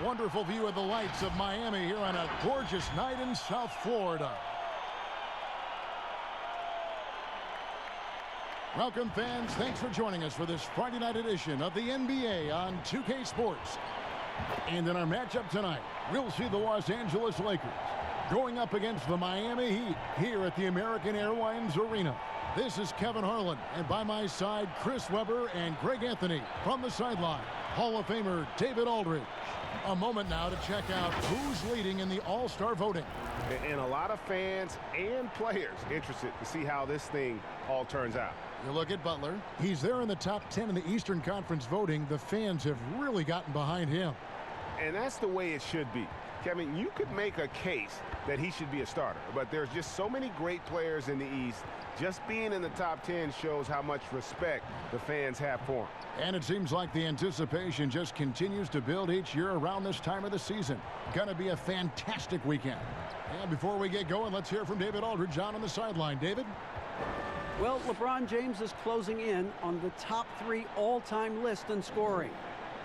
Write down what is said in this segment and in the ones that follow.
wonderful view of the lights of Miami here on a gorgeous night in South Florida. Welcome, fans. Thanks for joining us for this Friday night edition of the NBA on 2K Sports. And in our matchup tonight, we'll see the Los Angeles Lakers going up against the Miami Heat here at the American Airlines Arena. This is Kevin Harlan, and by my side, Chris Webber and Greg Anthony from the sideline. Hall of Famer David Aldridge. A moment now to check out who's leading in the All-Star voting. And a lot of fans and players interested to see how this thing all turns out. You look at Butler. He's there in the top 10 in the Eastern Conference voting. The fans have really gotten behind him. And that's the way it should be. Kevin, you could make a case that he should be a starter, but there's just so many great players in the East. Just being in the top 10 shows how much respect the fans have for him. And it seems like the anticipation just continues to build each year around this time of the season. Gonna be a fantastic weekend. And before we get going, let's hear from David Aldridge on the sideline. David? Well, LeBron James is closing in on the top 3 all-time list in scoring.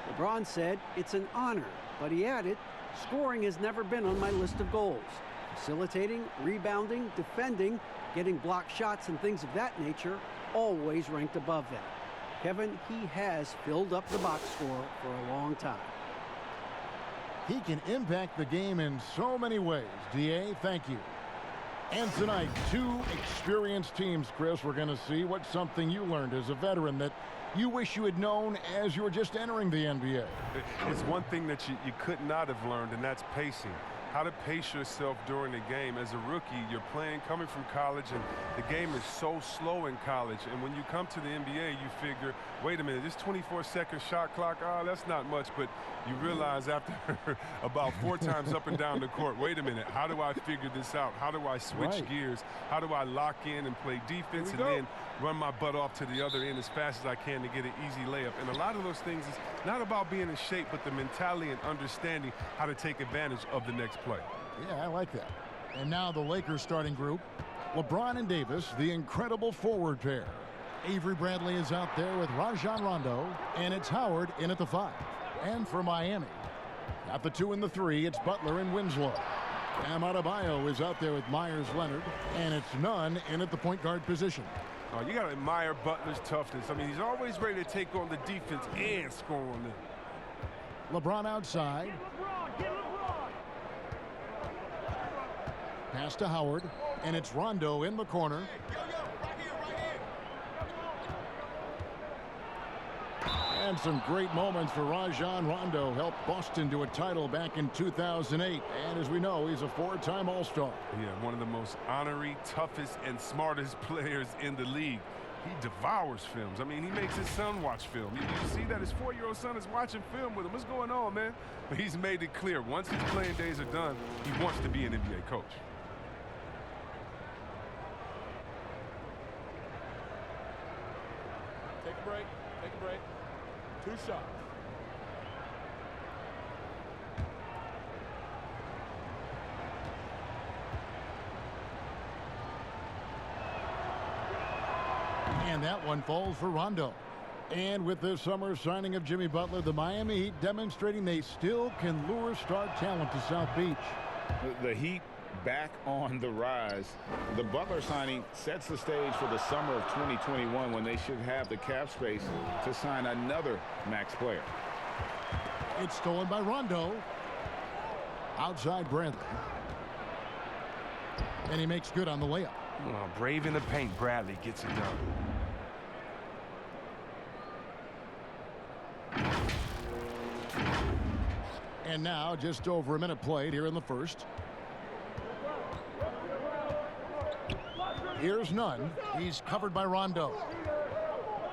LeBron said it's an honor, but he added, scoring has never been on my list of goals. Facilitating, rebounding, defending, getting blocked shots and things of that nature always ranked above that. Kevin, he has filled up the box score for a long time. He can impact the game in so many ways. D.A., thank you. And tonight, 2 experienced teams, Chris. We're going to see what's something you learned as a veteran that you wish you had known as you were just entering the NBA. It's one thing that you could not have learned, and that's pacing. How to pace yourself during the game. As a rookie, you're playing, coming from college, and the game is so slow in college. And when you come to the NBA, you figure, wait a minute, this 24-second shot clock, that's not much. But you realize after about 4 times up and down the court, wait a minute, how do I figure this out? How do I switch gears? How do I lock in and play defense and then run my butt off to the other end as fast as I can to get an easy layup? And a lot of those things is not about being in shape, but the mentality and understanding how to take advantage of the next play. Yeah, I like that. And now the Lakers starting group. LeBron and Davis, the incredible forward pair. Avery Bradley is out there with Rajon Rondo, and it's Howard in at the 5. And for Miami, at the 2 and the 3, it's Butler and Winslow. Bam Adebayo is out there with Myers Leonard, and it's Nunn in at the point guard position. Oh, you got to admire Butler's toughness. I mean, he's always ready to take on the defense and score on them. LeBron outside. Pass to Howard, and it's Rondo in the corner. And some great moments for Rajon Rondo. Helped Boston to a title back in 2008. And as we know, he's a 4-time All-Star. Yeah, one of the most honorary, toughest, and smartest players in the league. He devours films. I mean, he makes his son watch film. You see that his 4-year-old son is watching film with him. What's going on, man? But he's made it clear, once his playing days are done, he wants to be an NBA coach. Take a break. Take a break. 2 shots. And that one falls for Rondo. And with this summer signing of Jimmy Butler, the Miami Heat demonstrating they still can lure star talent to South Beach. The Heat back on the rise. The Butler signing sets the stage for the summer of 2021 when they should have the cap space to sign another max player. It's stolen by Rondo. Outside Bradley. And he makes good on the layup. Oh, brave in the paint, Bradley gets it done. And now just over a minute played here in the first. Here's Nunn. He's covered by Rondo.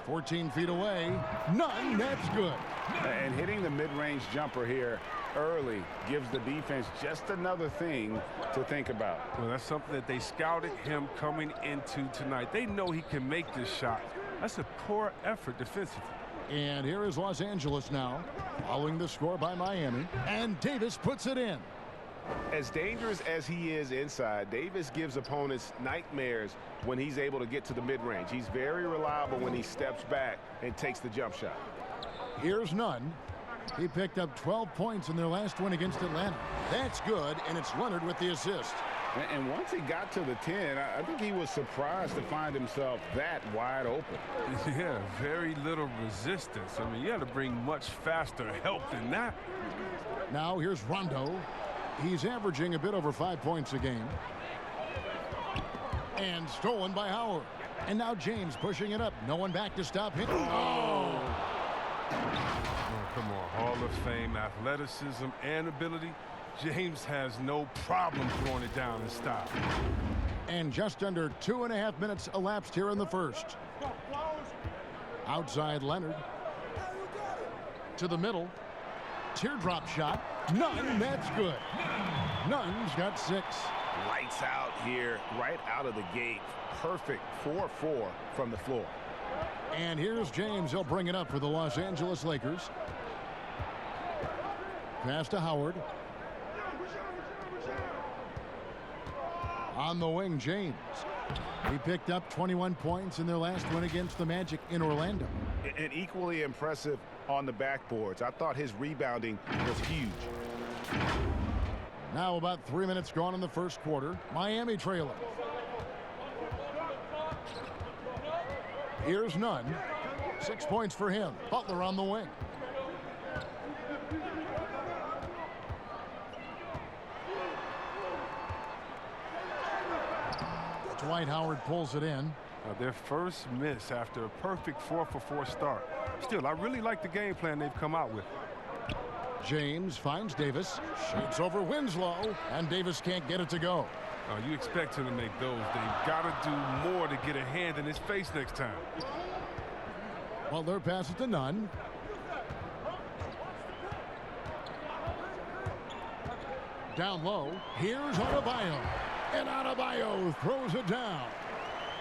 14 feet away. Nunn, that's good. And hitting the mid-range jumper here early gives the defense just another thing to think about. Well, that's something that they scouted him coming into tonight. They know he can make this shot. That's a poor effort defensively. And here is Los Angeles now, following the score by Miami. And Davis puts it in. As dangerous as he is inside, Davis gives opponents nightmares when he's able to get to the mid-range. He's very reliable when he steps back and takes the jump shot. Here's Nunn. He picked up 12 points in their last win against Atlanta. That's good, and it's Leonard with the assist. And once he got to the 10, I think he was surprised to find himself that wide open. Yeah, very little resistance. I mean, you had to bring much faster help than that. Now here's Rondo. He's averaging a bit over 5 points a game. And stolen by Howard. And now James pushing it up. No one back to stop him. Oh! Oh, come on. Hall of Fame athleticism and ability. James has no problem throwing it down in style. And just under 2.5 minutes elapsed here in the first. Outside Leonard. To the middle. Teardrop shot. Nunn, that's good. Nunn's got 6. Lights out here, right out of the gate. Perfect 4-4 from the floor. And here's James. He'll bring it up for the Los Angeles Lakers. Pass to Howard. On the wing, James. He picked up 21 points in their last win against the Magic in Orlando. And equally impressive on the backboards. I thought his rebounding was huge. Now about 3 minutes gone in the first quarter. Miami trailing. Here's Nunn. 6 points for him. Butler on the wing. Dwight Howard pulls it in. Their first miss after a perfect 4-for-4 start. Still, I really like the game plan they've come out with. James finds Davis. Shoots over Winslow. And Davis can't get it to go. You expect him to make those. They've got to do more to get a hand in his face next time. Butler passes to Nunn. Down low. Here's Adebayo. And Adebayo throws it down.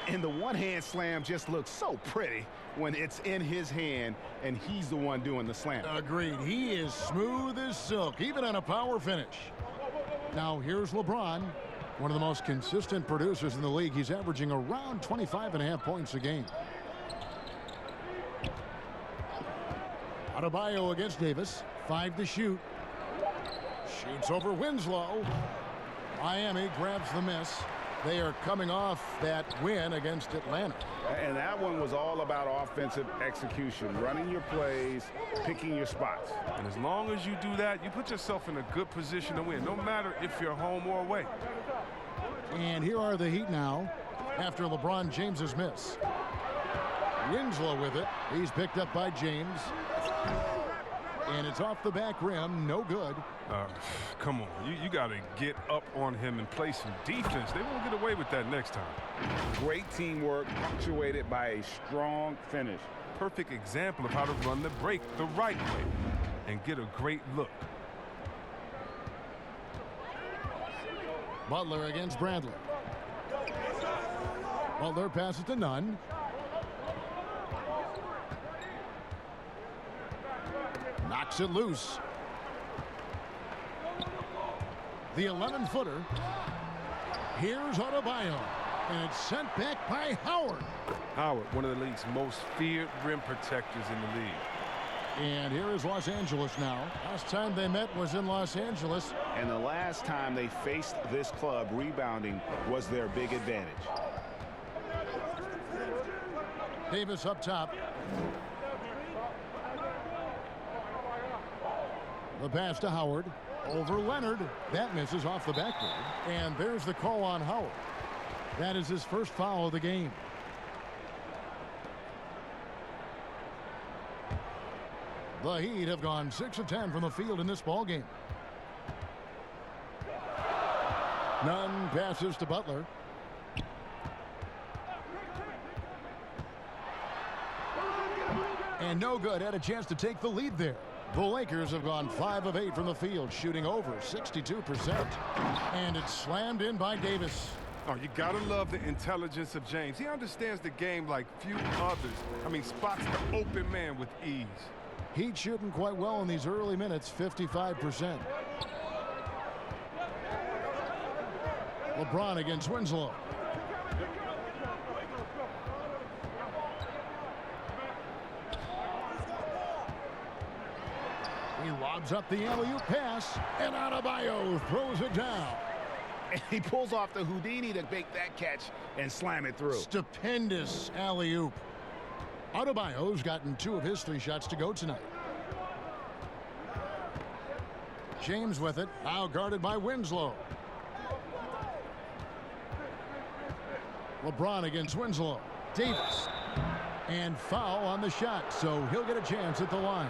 And the one-hand slam just looks so pretty when it's in his hand and he's the one doing the slam. Agreed. He is smooth as silk, even on a power finish. Now here's LeBron, one of the most consistent producers in the league. He's averaging around 25.5 points a game. Adebayo against Davis. 5 to shoot. Shoots over Winslow. Miami grabs the miss. They are coming off that win against Atlanta. And that one was all about offensive execution, running your plays, picking your spots. And as long as you do that, you put yourself in a good position to win, no matter if you're home or away. And here are the Heat now after LeBron James's miss. Winslow with it. He's picked up by James. And it's off the back rim. No good. Come on. You got to get up on him and play some defense. They won't get away with that next time. Great teamwork punctuated by a strong finish. Perfect example of how to run the break the right way and get a great look. Butler against Bradley. Butler passes to Nunn. Knocks it loose. The 11-footer. Here's Adebayo. And it's sent back by Howard. Howard, one of the league's most feared rim protectors in the league. And here is Los Angeles now. Last time they met was in Los Angeles. And the last time they faced this club, rebounding was their big advantage. Davis up top. The pass to Howard. Over Leonard. That misses off the backboard. And there's the call on Howard. That is his first foul of the game. The Heat have gone 6 of 10 from the field in this ball game. Nunn passes to Butler. And no good. Had a chance to take the lead there. The Lakers have gone 5 of 8 from the field, shooting over 62%. And it's slammed in by Davis. Oh, you gotta love the intelligence of James. He understands the game like few others. I mean, spots the open man with ease. Heat shooting quite well in these early minutes, 55%. LeBron against Winslow. He lobs up the alley-oop pass, and Adebayo throws it down. And he pulls off the Houdini to make that catch and slam it through. Stupendous alley-oop. Adebayo's gotten 2 of his 3 shots to go tonight. James with it, now guarded by Winslow. LeBron against Winslow. Davis. And foul on the shot, so he'll get a chance at the line.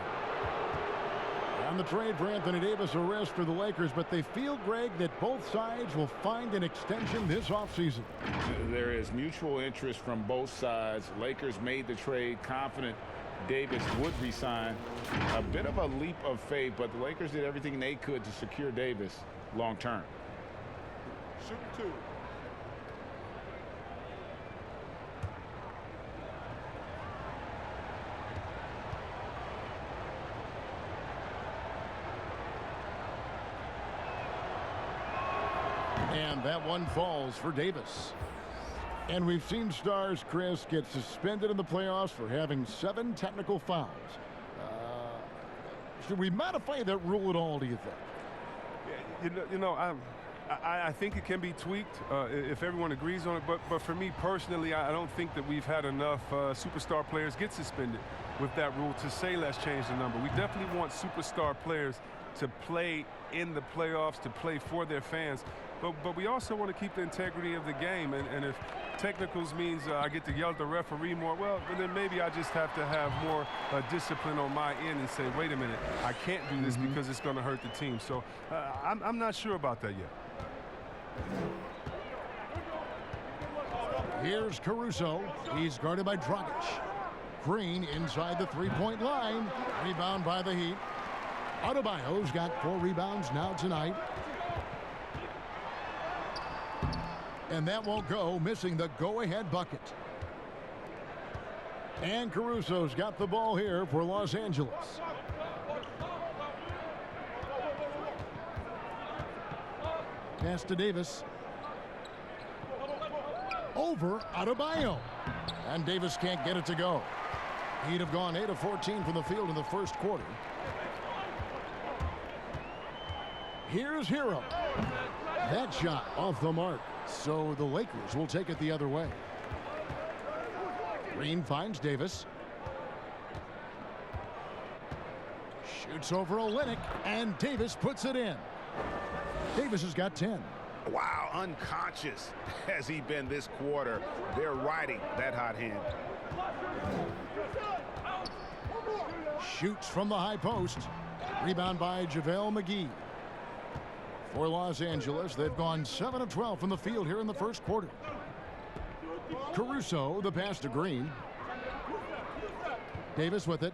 On the trade for Anthony Davis, a rest for the Lakers, but they feel, Greg, that both sides will find an extension this offseason. There is mutual interest from both sides. Lakers made the trade confident Davis would resign. A bit of a leap of faith, but the Lakers did everything they could to secure Davis long term. Shooting 2. And that one falls for Davis. And we've seen stars, Chris, get suspended in the playoffs for having 7 technical fouls. Should we modify that rule at all, do you think? I think it can be tweaked if everyone agrees on it. But for me personally, I don't think that we've had enough superstar players get suspended with that rule to say let's change the number. We definitely want superstar players to play in the playoffs, to play for their fans. But we also want to keep the integrity of the game. And if technicals means I get to yell at the referee more, well, then maybe I just have to have more discipline on my end and say, wait a minute, I can't do this because it's going to hurt the team. So I'm not sure about that yet. Here's Caruso. He's guarded by Dragic. Green inside the 3-point line. Rebound by the Heat. Adebayo's got 4 rebounds now tonight. And that won't go, missing the go-ahead bucket. And Caruso's got the ball here for Los Angeles. Pass to Davis. Over Adebayo. And Davis can't get it to go. He'd have gone 8 of 14 from the field in the first quarter. Here's Hero. That shot off the mark. So the Lakers will take it the other way. Green finds Davis. Shoots over Olynyk, and Davis puts it in. Davis has got 10. Wow, unconscious has he been this quarter. They're riding that hot hand. Shoots from the high post. Rebound by JaVale McGee. For Los Angeles, they've gone 7 of 12 from the field here in the first quarter. Caruso, the pass to Green. Davis with it.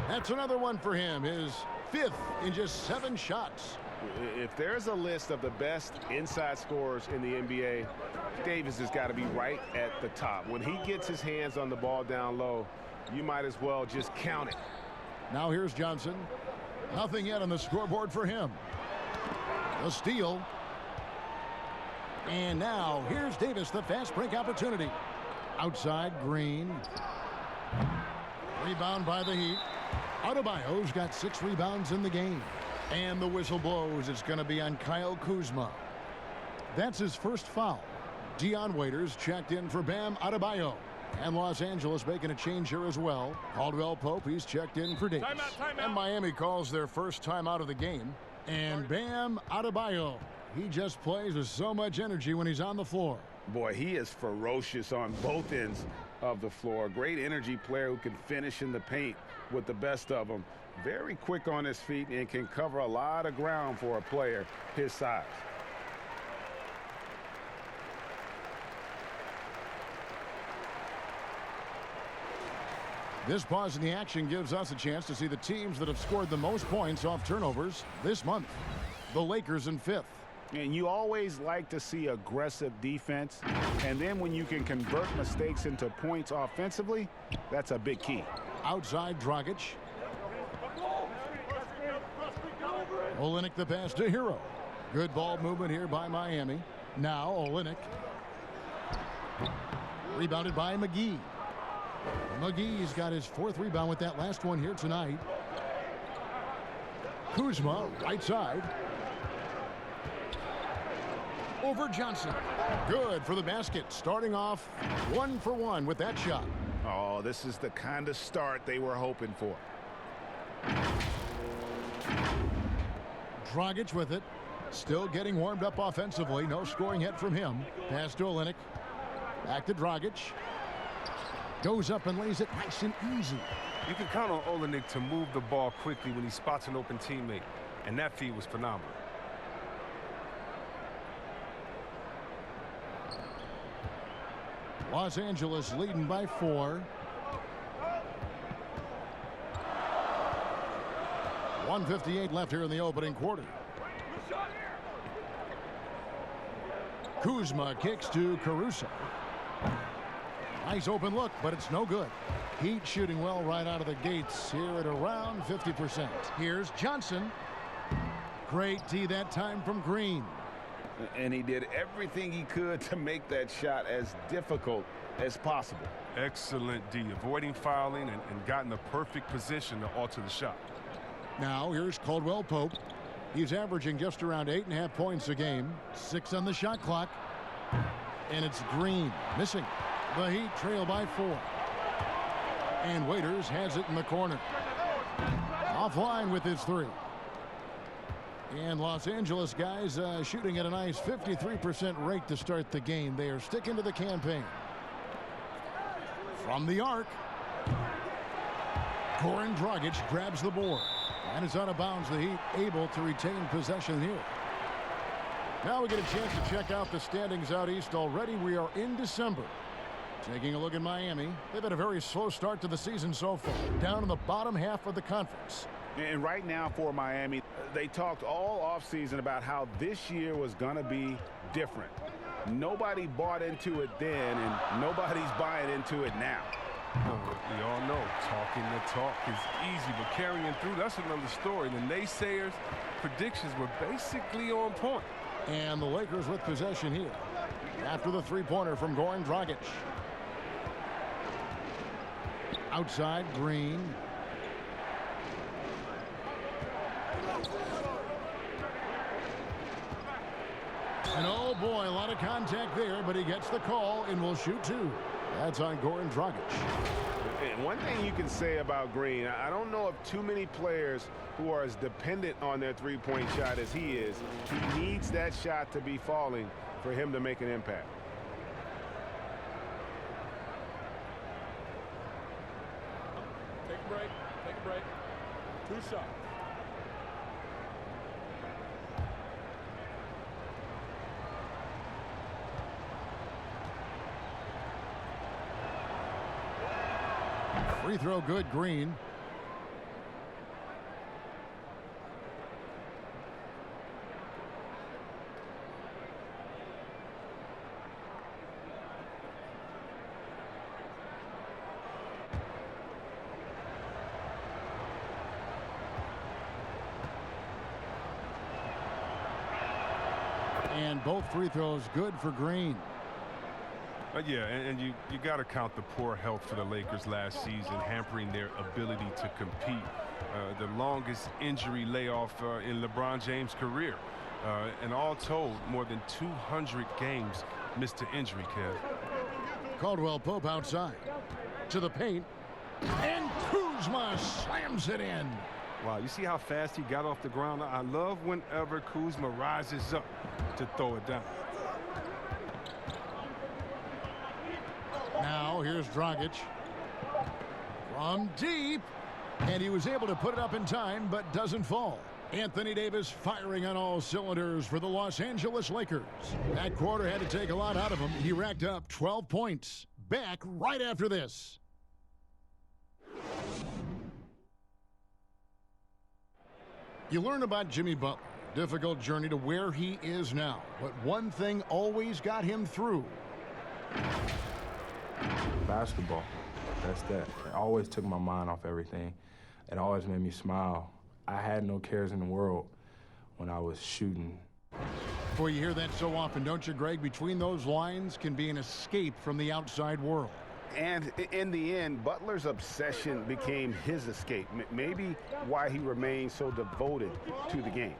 That's another one for him, his 5th in just 7 shots. If there's a list of the best inside scorers in the NBA, Davis has got to be right at the top. When he gets his hands on the ball down low, you might as well just count it. Now here's Johnson. Nothing yet on the scoreboard for him. The steal. And now here's Davis, the fast break opportunity. Outside, Green. Rebound by the Heat. Adebayo's got 6 rebounds in the game. And the whistle blows. It's going to be on Kyle Kuzma. That's his first foul. Dion Waiters checked in for Bam Adebayo. And Los Angeles making a change here as well. Caldwell Pope, he's checked in for Davis. Timeout. And Miami calls their first time out of the game. And Bam Adebayo, he just plays with so much energy when he's on the floor. Boy, he is ferocious on both ends of the floor. Great energy player who can finish in the paint with the best of them. Very quick on his feet and can cover a lot of ground for a player his size. This pause in the action gives us a chance to see the teams that have scored the most points off turnovers this month. The Lakers in 5th. And you always like to see aggressive defense. And then when you can convert mistakes into points offensively, that's a big key. Outside, Dragic. Olynyk the pass to Hero. Good ball movement here by Miami. Now Olynyk. Rebounded by McGee. McGee's got his 4th rebound with that last one here tonight. Kuzma, right side. Over Johnson. Good for the basket. Starting off 1 for 1 with that shot. Oh, this is the kind of start they were hoping for. Dragic with it. Still getting warmed up offensively. No scoring hit from him. Pass to Olynyk. Back to Dragic. Goes up and lays it nice and easy. You can count on Olynyk to move the ball quickly when he spots an open teammate, and that feed was phenomenal. Los Angeles leading by 4. 1:58 left here in the opening quarter. Kuzma kicks to Caruso. Nice open look, but it's no good. Heat shooting well right out of the gates here at around 50%. Here's Johnson. Great D that time from Green. And he did everything he could to make that shot as difficult as possible. Excellent D, avoiding fouling and got in the perfect position to alter the shot. Now here's Caldwell Pope. He's averaging just around 8.5 points a game. 6 on the shot clock. And it's Green missing. The Heat trail by 4. And Waiters has it in the corner. Offline with his 3. And Los Angeles guys shooting at a nice 53% rate to start the game. They are sticking to the campaign. From the arc. Goran Dragic grabs the board. And it's out of bounds. The Heat able to retain possession here. Now we get a chance to check out the standings out east. Already we are in December. Taking a look at Miami. They've had a very slow start to the season so far. Down in the bottom half of the conference. And right now for Miami, they talked all offseason about how this year was going to be different. Nobody bought into it then, and nobody's buying into it now. We all know talking the talk is easy, but carrying through, that's another story. The naysayers' predictions were basically on point. And the Lakers with possession here. After the three-pointer from Goran Dragic. Outside, Green. And oh boy, a lot of contact there, but he gets the call and will shoot 2. That's on Goran Dragic. And one thing you can say about Green, I don't know of too many players who are as dependent on their three-point shot as he is. He needs that shot to be falling for him to make an impact. Take a break. Take a break. 2 shots. Free throw good, Green. And both free throws good for Green. Yeah, and you got to count the poor health for the Lakers last season, hampering their ability to compete. The longest injury layoff in LeBron James' career. And all told, more than 200 games missed to injury, Kev. Caldwell Pope outside. To the paint. And Kuzma slams it in. Wow, you see how fast he got off the ground? I love whenever Kuzma rises up to throw it down. Now here's Dragic from deep, and he was able to put it up in time but doesn't fall. Anthony Davis firing on all cylinders for the Los Angeles Lakers. That quarter had to take a lot out of him. He racked up 12 points. Back right after this. You learn about Jimmy Butler. Difficult journey to where he is now, but one thing always got him through. Basketball, that's that. It always took my mind off everything. It always made me smile. I had no cares in the world when I was shooting. Well, you hear that so often, don't you, Greg? Between those lines can be an escape from the outside world. And in the end, Butler's obsession became his escape. Maybe why he remained so devoted to the game.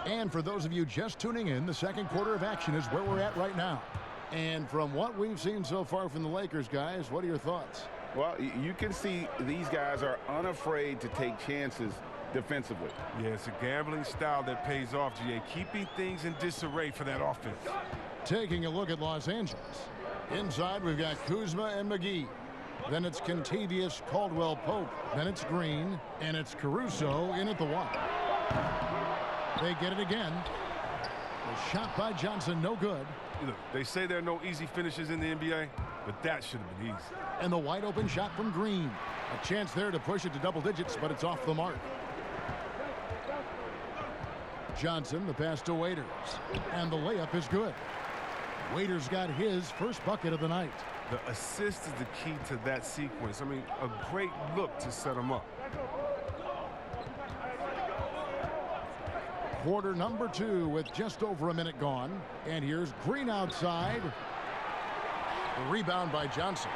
And for those of you just tuning in, the second quarter of action is where we're at right now. And from what we've seen so far from the Lakers, guys, what are your thoughts? Well, you can see these guys are unafraid to take chances defensively. Yeah, it's a gambling style that pays off, GA, keeping things in disarray for that offense. Taking a look at Los Angeles. Inside, we've got Kuzma and McGee. Then it's Kentavious Caldwell-Pope. Then it's Green. And it's Caruso in at the one. They get it again. A shot by Johnson, no good. Look, they say there are no easy finishes in the NBA, but that should have been easy. And the wide open shot from Green. A chance there to push it to double digits, but it's off the mark. Johnson, the pass to Waiters. And the layup is good. Waiters got his first bucket of the night. The assist is the key to that sequence. I mean, a great look to set him up. Quarter number 2 with just over a minute gone. And here's Green outside. The rebound by Johnson.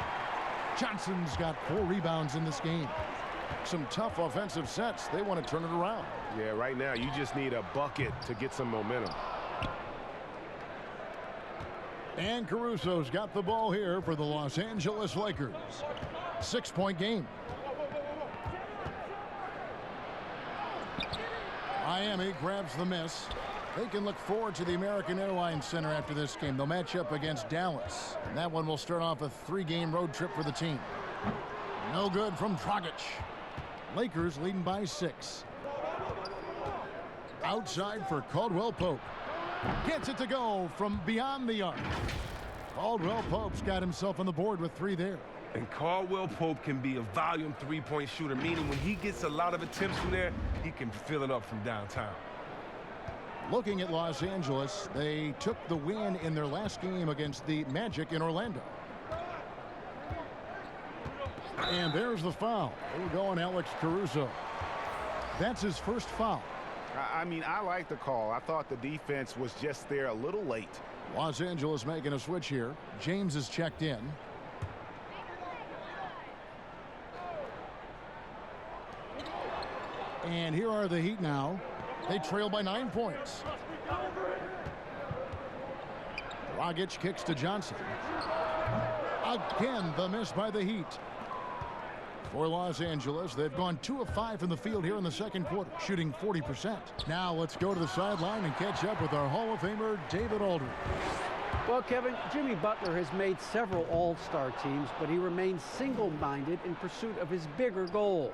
Johnson's got 4 rebounds in this game. Some tough offensive sets. They want to turn it around. Yeah, right now you just need a bucket to get some momentum. And Caruso's got the ball here for the Los Angeles Lakers. 6-point game. Miami grabs the miss. They can look forward to the American Airlines Center after this game. They'll match up against Dallas. And that one will start off a 3-game road trip for the team. No good from Dragic. Lakers leading by 6. Outside for Caldwell-Pope. Gets it to go from beyond the arc. Caldwell-Pope's got himself on the board with 3 there. And Caldwell-Pope can be a volume three-point shooter, meaning when he gets a lot of attempts from there, he can fill it up from downtown. Looking at Los Angeles, they took the win in their last game against the Magic in Orlando. And there's the foul. We're going Alex Caruso. That's his first foul. I mean, I like the call. I thought the defense was just there a little late. Los Angeles making a switch here. James is checked in. And here are the Heat now. They trail by 9 points. Dragic kicks to Johnson. Again, the miss by the Heat. For Los Angeles, they've gone 2 of 5 from the field here in the second quarter, shooting 40%. Now let's go to the sideline and catch up with our Hall of Famer, David Aldridge. Well, Kevin, Jimmy Butler has made several all-star teams, but he remains single-minded in pursuit of his bigger goal.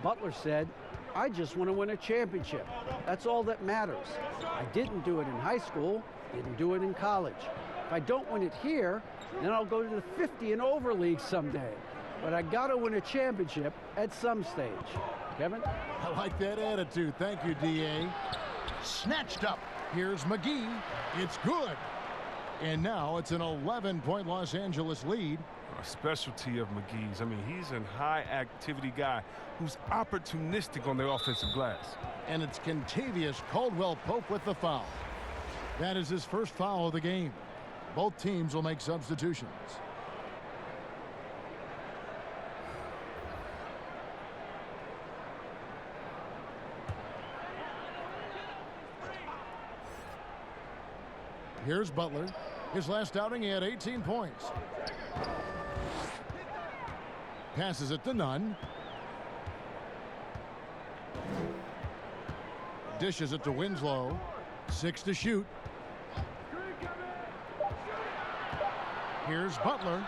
Butler said, "I just want to win a championship. That's all that matters. I didn't do it in high school, didn't do it in college. If I don't win it here, then I'll go to the 50 and over league someday. But I got to win a championship at some stage." Kevin? I like that attitude. Thank you, D.A. Snatched up. Here's McGee. It's good. And now it's an 11-point Los Angeles lead. A specialty of McGee's. I mean, he's a high-activity guy who's opportunistic on the offensive glass. And it's Kentavious Caldwell-Pope with the foul. That is his first foul of the game. Both teams will make substitutions. Here's Butler. His last outing, he had 18 points. Passes it to Nunn. Dishes it to Winslow. 6 to shoot. Here's Butler.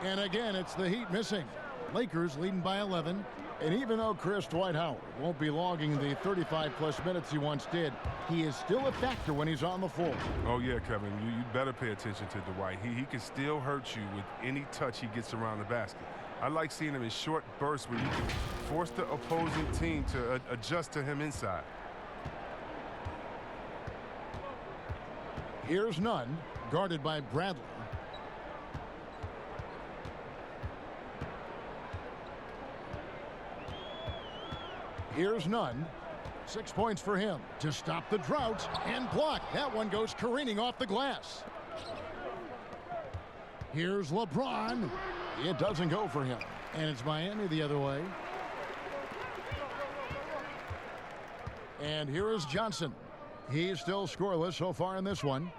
And again, it's the Heat missing. Lakers leading by 11. And even though Chris Dwight Howard won't be logging the 35-plus minutes he once did, he is still a factor when he's on the floor. Oh, yeah, Kevin, you better pay attention to Dwight. He can still hurt you with any touch he gets around the basket. I like seeing him in short bursts where you can force the opposing team to adjust to him inside. Here's Nunn, guarded by Bradley. Here's Nunn. 6 points for him to stop the drought and block. That one goes careening off the glass. Here's LeBron. It doesn't go for him. And it's Miami the other way. And here is Johnson. He's still scoreless so far in this one.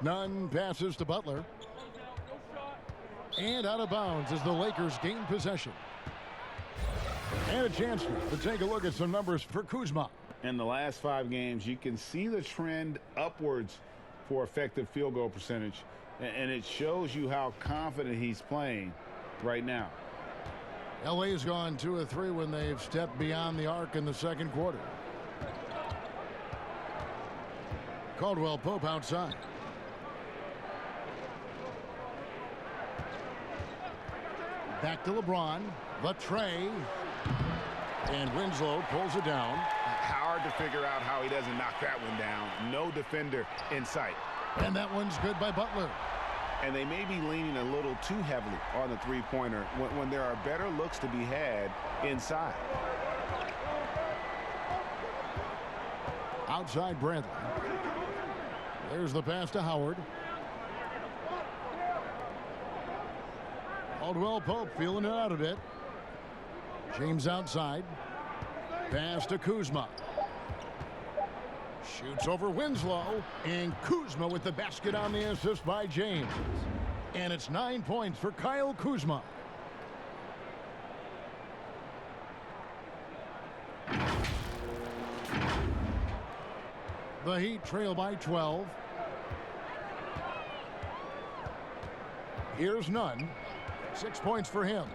Nunn passes to Butler. And out of bounds as the Lakers gain possession. And a chance to take a look at some numbers for Kuzma. In the last 5 games, you can see the trend upwards for effective field goal percentage. And it shows you how confident he's playing right now. LA's gone 2 of 3 when they've stepped beyond the arc in the second quarter. Caldwell Pope outside. Back to LeBron. The tray. And Winslow pulls it down. Hard to figure out how he doesn't knock that one down. No defender in sight. And that one's good by Butler. And they may be leaning a little too heavily on the three-pointer when there are better looks to be had inside. Outside Bradley. There's the pass to Howard. Caldwell Pope feeling it out a bit. James outside. Pass to Kuzma. Shoots over Winslow. And Kuzma with the basket on the assist by James. And it's 9 points for Kyle Kuzma. The Heat trail by 12. Here's Nunn. 6 points for him.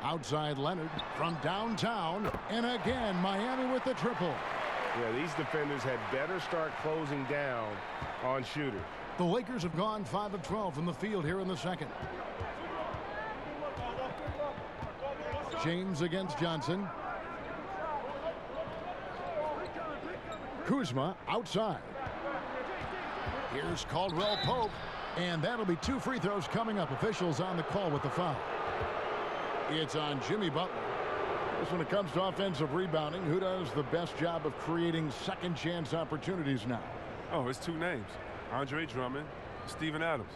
Outside Leonard from downtown. And again, Miami with the triple. Yeah, these defenders had better start closing down on shooters. The Lakers have gone 5 of 12 from the field here in the second. James against Johnson. Kuzma outside. Here's Caldwell Pope. And that'll be 2 free throws coming up. Officials on the call with the foul. It's on Jimmy Butler. Just when it comes to offensive rebounding, who does the best job of creating second chance opportunities now? Oh, it's 2 names. Andre Drummond, Steven Adams.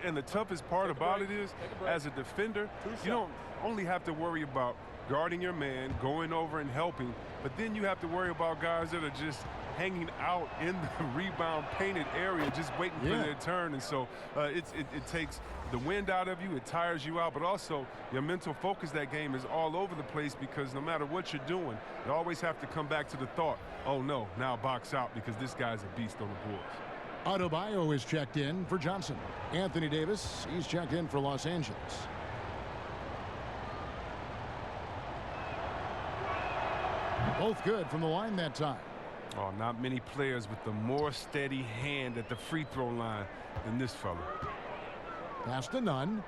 And the toughest part about it is, as a defender, you don't only have to worry about guarding your man, going over and helping, but then you have to worry about guys that are just hanging out in the rebound painted area, just waiting for their turn. And so it takes the wind out of you, it tires you out, but also your mental focus that game is all over the place because no matter what you're doing, you always have to come back to the thought, oh no, now box out because this guy's a beast on the boards. Adebayo is checked in for Johnson. Anthony Davis, he's checked in for Los Angeles. Both good from the line that time. Oh, not many players with the more steady hand at the free throw line than this fella. Pass to Nunn.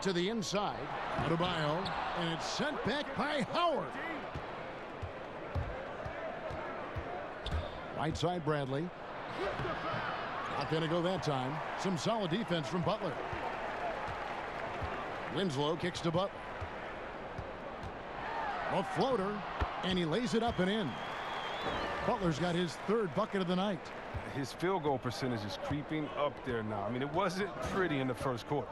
To the inside. Adebayo. And it's sent back by Howard. Right side Bradley. Not going to go that time. Some solid defense from Butler. Winslow kicks to Butler. A floater, and he lays it up and in. Butler's got his 3rd bucket of the night. His field goal percentage is creeping up there now. I mean, it wasn't pretty in the first quarter.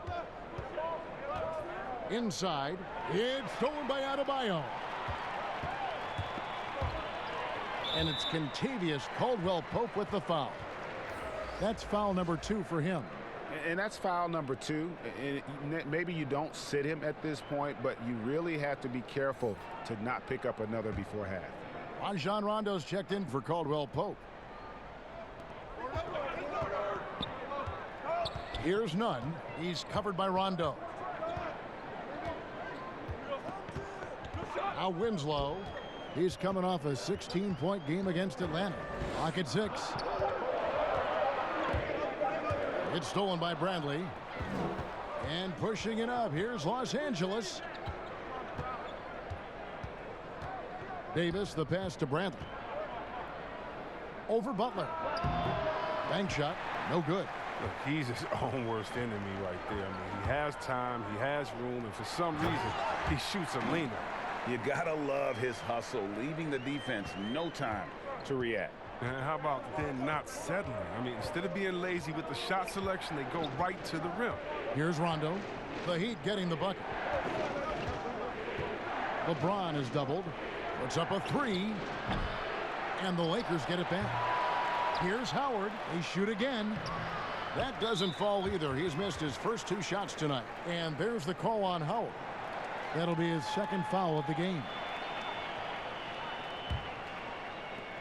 Inside, it's stolen by Adebayo. And it's Kentavious Caldwell Pope with the foul. That's foul number 2 for him. And that's foul number 2. And maybe you don't sit him at this point, but you really have to be careful to not pick up another before half. Rajon Rondo's checked in for Caldwell Pope. Here's Nunn. He's covered by Rondo. Now Winslow. He's coming off a 16-point game against Atlanta. Clock at 6. It's stolen by Bradley. And pushing it up. Here's Los Angeles. Davis, the pass to Bradley. Over Butler. Bank shot. No good. Look, he's his own worst enemy right there. I mean, he has time, he has room, and for some reason, he shoots a leaner. You gotta love his hustle, leaving the defense no time to react. And how about then not settling? I mean, instead of being lazy with the shot selection, they go right to the rim. Here's Rondo. The Heat getting the bucket. LeBron is doubled. Puts up a three. And the Lakers get it back. Here's Howard. They shoot again. That doesn't fall either. He's missed his first 2 shots tonight. And there's the call on Howard. That'll be his second foul of the game.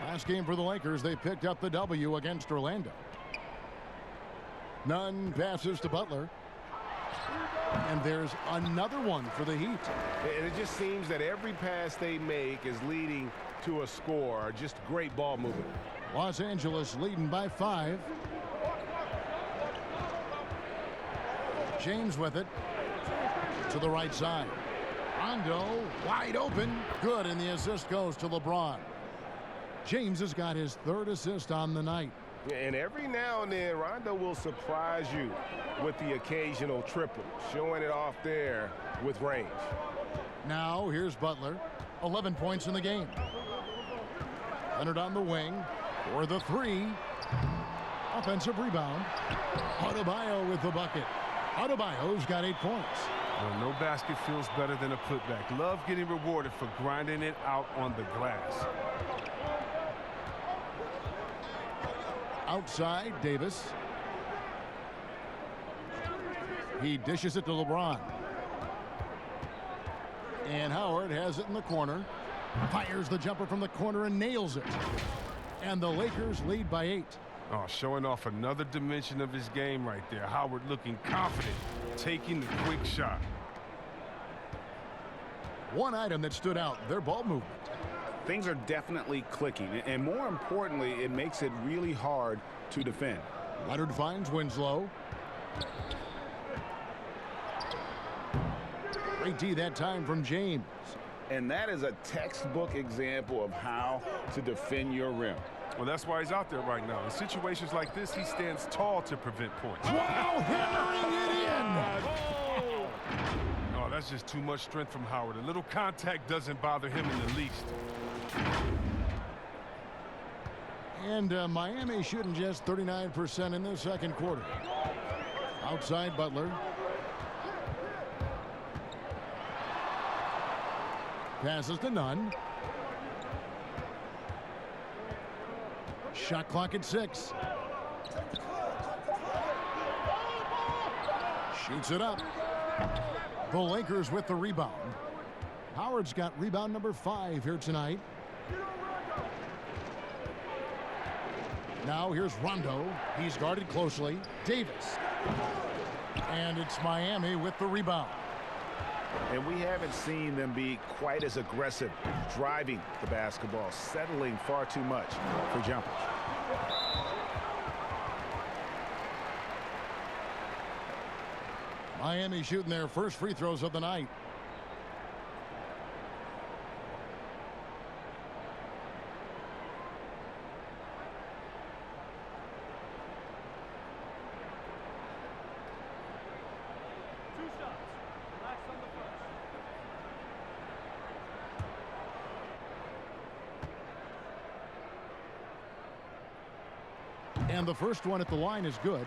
Last game for the Lakers, they picked up the W against Orlando. Nunn passes to Butler. And there's another one for the Heat. And it just seems that every pass they make is leading to a score. Just great ball movement. Los Angeles leading by 5. James with it. To the right side. Rondo wide open. Good, and the assist goes to LeBron. James has got his 3rd assist on the night. And every now and then, Rondo will surprise you with the occasional triple, showing it off there with range. Now here's Butler. 11 points in the game. Leonard on the wing for the 3. Offensive rebound. Adebayo with the bucket. Adebayo's got 8 points. Well, no basket feels better than a putback. Love getting rewarded for grinding it out on the glass. Outside, Davis. He dishes it to LeBron. And Howard has it in the corner. Fires the jumper from the corner and nails it. And the Lakers lead by 8. Oh, showing off another dimension of his game right there. Howard looking confident, taking the quick shot. One item that stood out, their ball movement. Things are definitely clicking, and more importantly, it makes it really hard to defend. Leonard finds Winslow. Great D that time from James. And that is a textbook example of how to defend your rim. Well, that's why he's out there right now. In situations like this, he stands tall to prevent points. Wow, hammering it in! Oh, that's just too much strength from Howard. A little contact doesn't bother him in the least. And Miami shooting just 39% in the second quarter. Outside Butler. Passes to Nunn. Shot clock at 6. Shoots it up. The Lakers with the rebound. Howard's got rebound number 5 here tonight. Now here's Rondo. He's guarded closely. Davis. And it's Miami with the rebound. And we haven't seen them be quite as aggressive driving the basketball, settling far too much for jumpers. Miami shooting their first free throws of the night. And the first one at the line is good.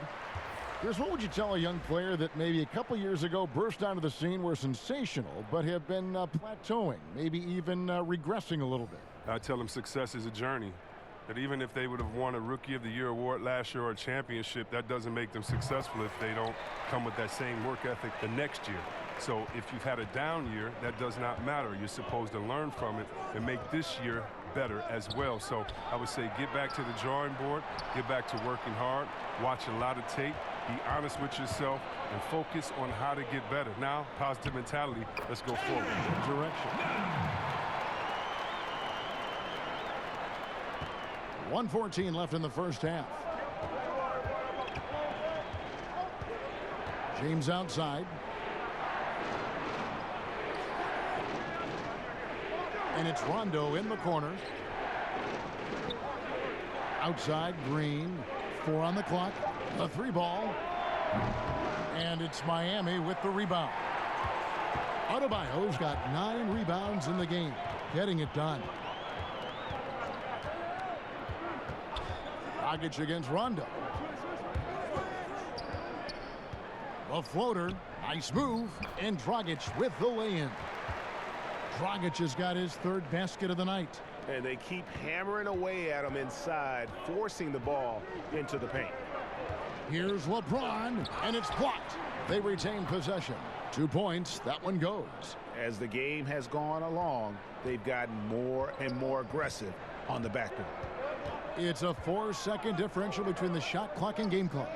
Chris, what would you tell a young player that maybe a couple years ago burst onto the scene, were sensational, but have been plateauing, maybe even regressing a little bit? I tell them success is a journey. That even if they would have won a Rookie of the Year award last year or a championship, that doesn't make them successful if they don't come with that same work ethic the next year. So if you've had a down year, that does not matter. You're supposed to learn from it and make this year better as well. So I would say get back to the drawing board, get back to working hard, watch a lot of tape, be honest with yourself, and focus on how to get better. Now, positive mentality, let's go forward. Direction. 1:14 left in the first half. James outside. And it's Rondo in the corner. Outside, Green. 4 on the clock. The 3-ball. And it's Miami with the rebound. Adebayo's got 9 rebounds in the game, getting it done. Dragic against Rondo. The floater, nice move, and Dragic with the lay-in. Dragic has got his 3rd basket of the night. And they keep hammering away at him inside, forcing the ball into the paint. Here's LeBron, and it's blocked. They retain possession. 2 points, that one goes. As the game has gone along, they've gotten more and more aggressive on the backcourt. It's a 4-second differential between the shot clock and game clock.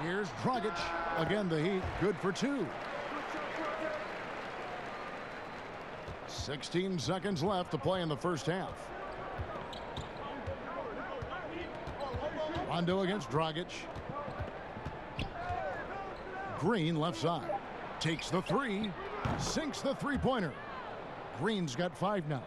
Here's Dragic. Again, the Heat, good for 2. 16 seconds left to play in the first half. Rondo against Dragic. Green left side. Takes the 3. Sinks the 3-pointer. Green's got 5 now.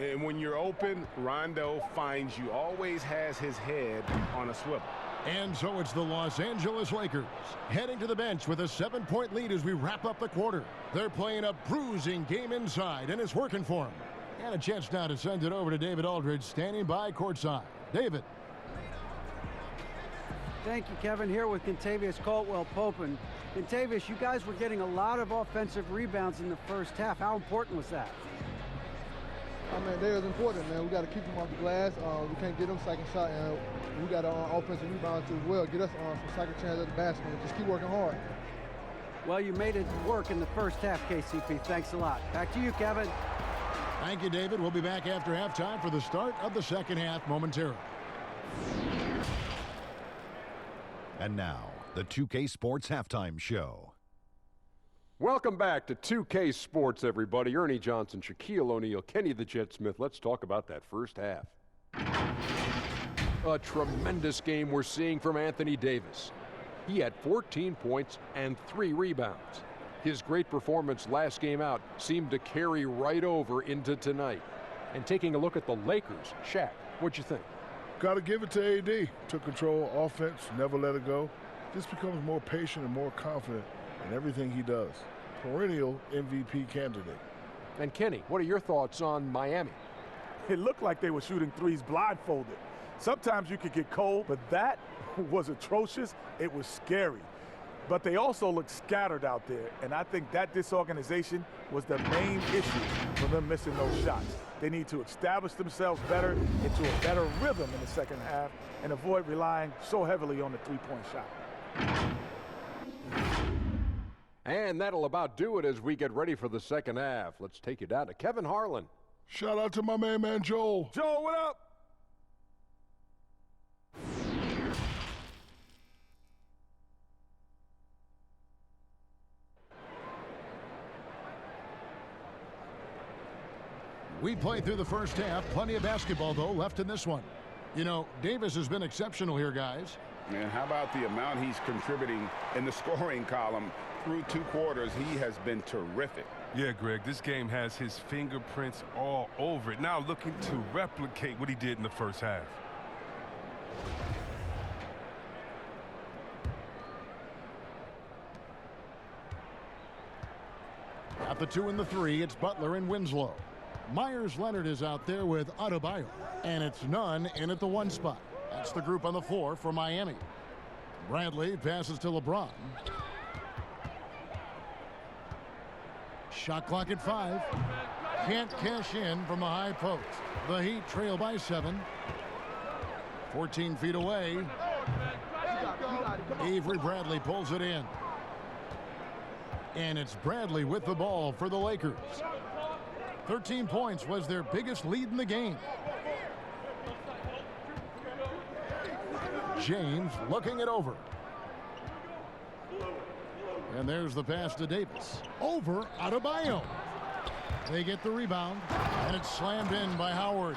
And when you're open, Rondo finds you. Always has his head on a swivel. And so it's the Los Angeles Lakers heading to the bench with a 7-point lead as we wrap up the quarter. They're playing a bruising game inside, and it's working for them. And a chance now to send it over to David Aldridge, standing by courtside. David. Thank you, Kevin. Here with Kentavious Caldwell-Pope. And Kentavious, you guys were getting a lot of offensive rebounds in the first half. How important was that? I mean, they was important, man. We got to keep them off the glass. We can't get them second shot, and we got offensive rebounds as well. Get us some second chance at the basket and just keep working hard. Well, you made it work in the first half, KCP. Thanks a lot. Back to you, Kevin. Thank you, David. We'll be back after halftime for the start of the second half momentarily. And now, the 2K Sports Halftime Show. Welcome back to 2K Sports, everybody. Ernie Johnson, Shaquille O'Neal, Kenny the Jet Smith. Let's talk about that first half. A tremendous game we're seeing from Anthony Davis. He had 14 points and 3 rebounds. His great performance last game out seemed to carry right over into tonight. And taking a look at the Lakers, Shaq, what'd you think? Got to give it to AD. Took control of offense, never let it go. Just becomes more patient and more confident in everything he does. Perennial MVP candidate. And Kenny, what are your thoughts on Miami? It looked like they were shooting threes blindfolded. Sometimes you could get cold, but that was atrocious. It was scary. But they also looked scattered out there, and I think that disorganization was the main issue for them missing those shots. They need to establish themselves better into a better rhythm in the second half and avoid relying so heavily on the three-point shot. And that'll about do it as we get ready for the second half. Let's take you down to Kevin Harlan. Shout out to my main man, Joel. Joel, what up? We played through the first half. Plenty of basketball, though, left in this one. You know, Davis has been exceptional here, guys. Man, how about the amount he's contributing in the scoring column through 2 quarters? He has been terrific. Yeah, Greg, this game has his fingerprints all over it. Now looking to replicate what he did in the first half. Got the 2 and the 3. It's Butler and Winslow. Myers Leonard is out there with Adebayo, and it's Nunn in at the 1 spot. That's the group on the floor for Miami. Bradley passes to LeBron. Shot clock at 5. Can't cash in from the high post. The Heat trail by 7. 14 feet away. Avery Bradley pulls it in. And it's Bradley with the ball for the Lakers. 13 points was their biggest lead in the game. James looking it over. And there's the pass to Davis. Over Adebayo. They get the rebound, and it's slammed in by Howard.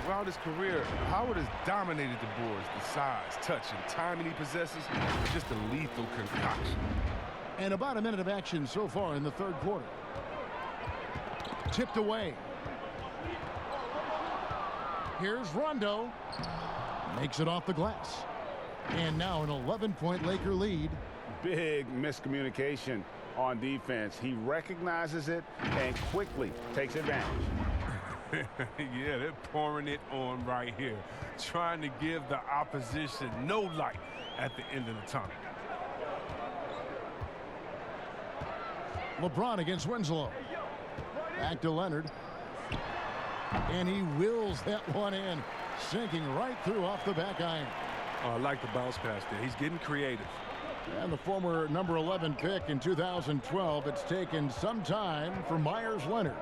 Throughout his career, Howard has dominated the boards. The size, touch, and timing he possesses is just a lethal concoction. And about a minute of action so far in the third quarter. Tipped away. Here's Rondo. Makes it off the glass. And now an 11-point Laker lead. Big miscommunication on defense. He recognizes it and quickly takes advantage. Yeah, they're pouring it on right here, trying to give the opposition no light at the end of the tunnel. LeBron against Winslow. Back to Leonard. And he wills that one in, sinking right through off the back iron. Oh, I like the bounce pass there. He's getting creative. And the former number 11 pick in 2012, it's taken some time for Myers Leonard.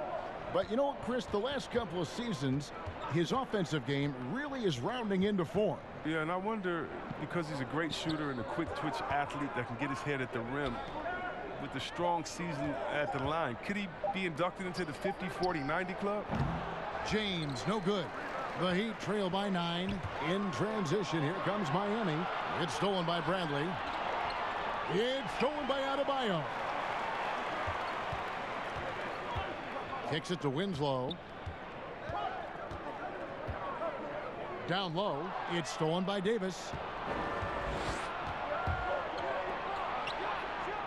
But you know what, Chris, the last couple of seasons, his offensive game really is rounding into form. Yeah, and I wonder, because he's a great shooter and a quick twitch athlete that can get his head at the rim, with the strong season at the line, could he be inducted into the 50, 40, 90 club? James, no good. The Heat trail by 9. In transition, here comes Miami. It's stolen by Bradley. It's stolen by Adebayo. Kicks it to Winslow. Down low. It's stolen by Davis.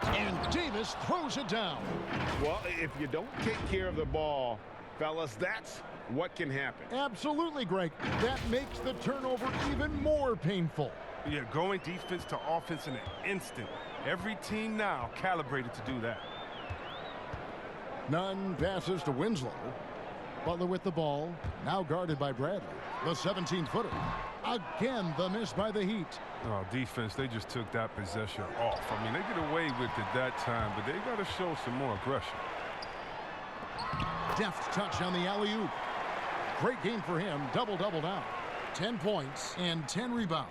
And Davis throws it down. Well, if you don't take care of the ball, fellas, that's what can happen. Absolutely, Greg. That makes the turnover even more painful. Yeah, going defense to offense in an instant. Every team now calibrated to do that. Nunn passes to Winslow. Butler with the ball, now guarded by Bradley. The 17-footer. Again, the miss by the Heat. Oh, defense, they just took that possession off. I mean, they get away with it that time, but they got to show some more aggression. Deft touch on the alley-oop. Great game for him. Double-double down. 10 points and 10 rebounds.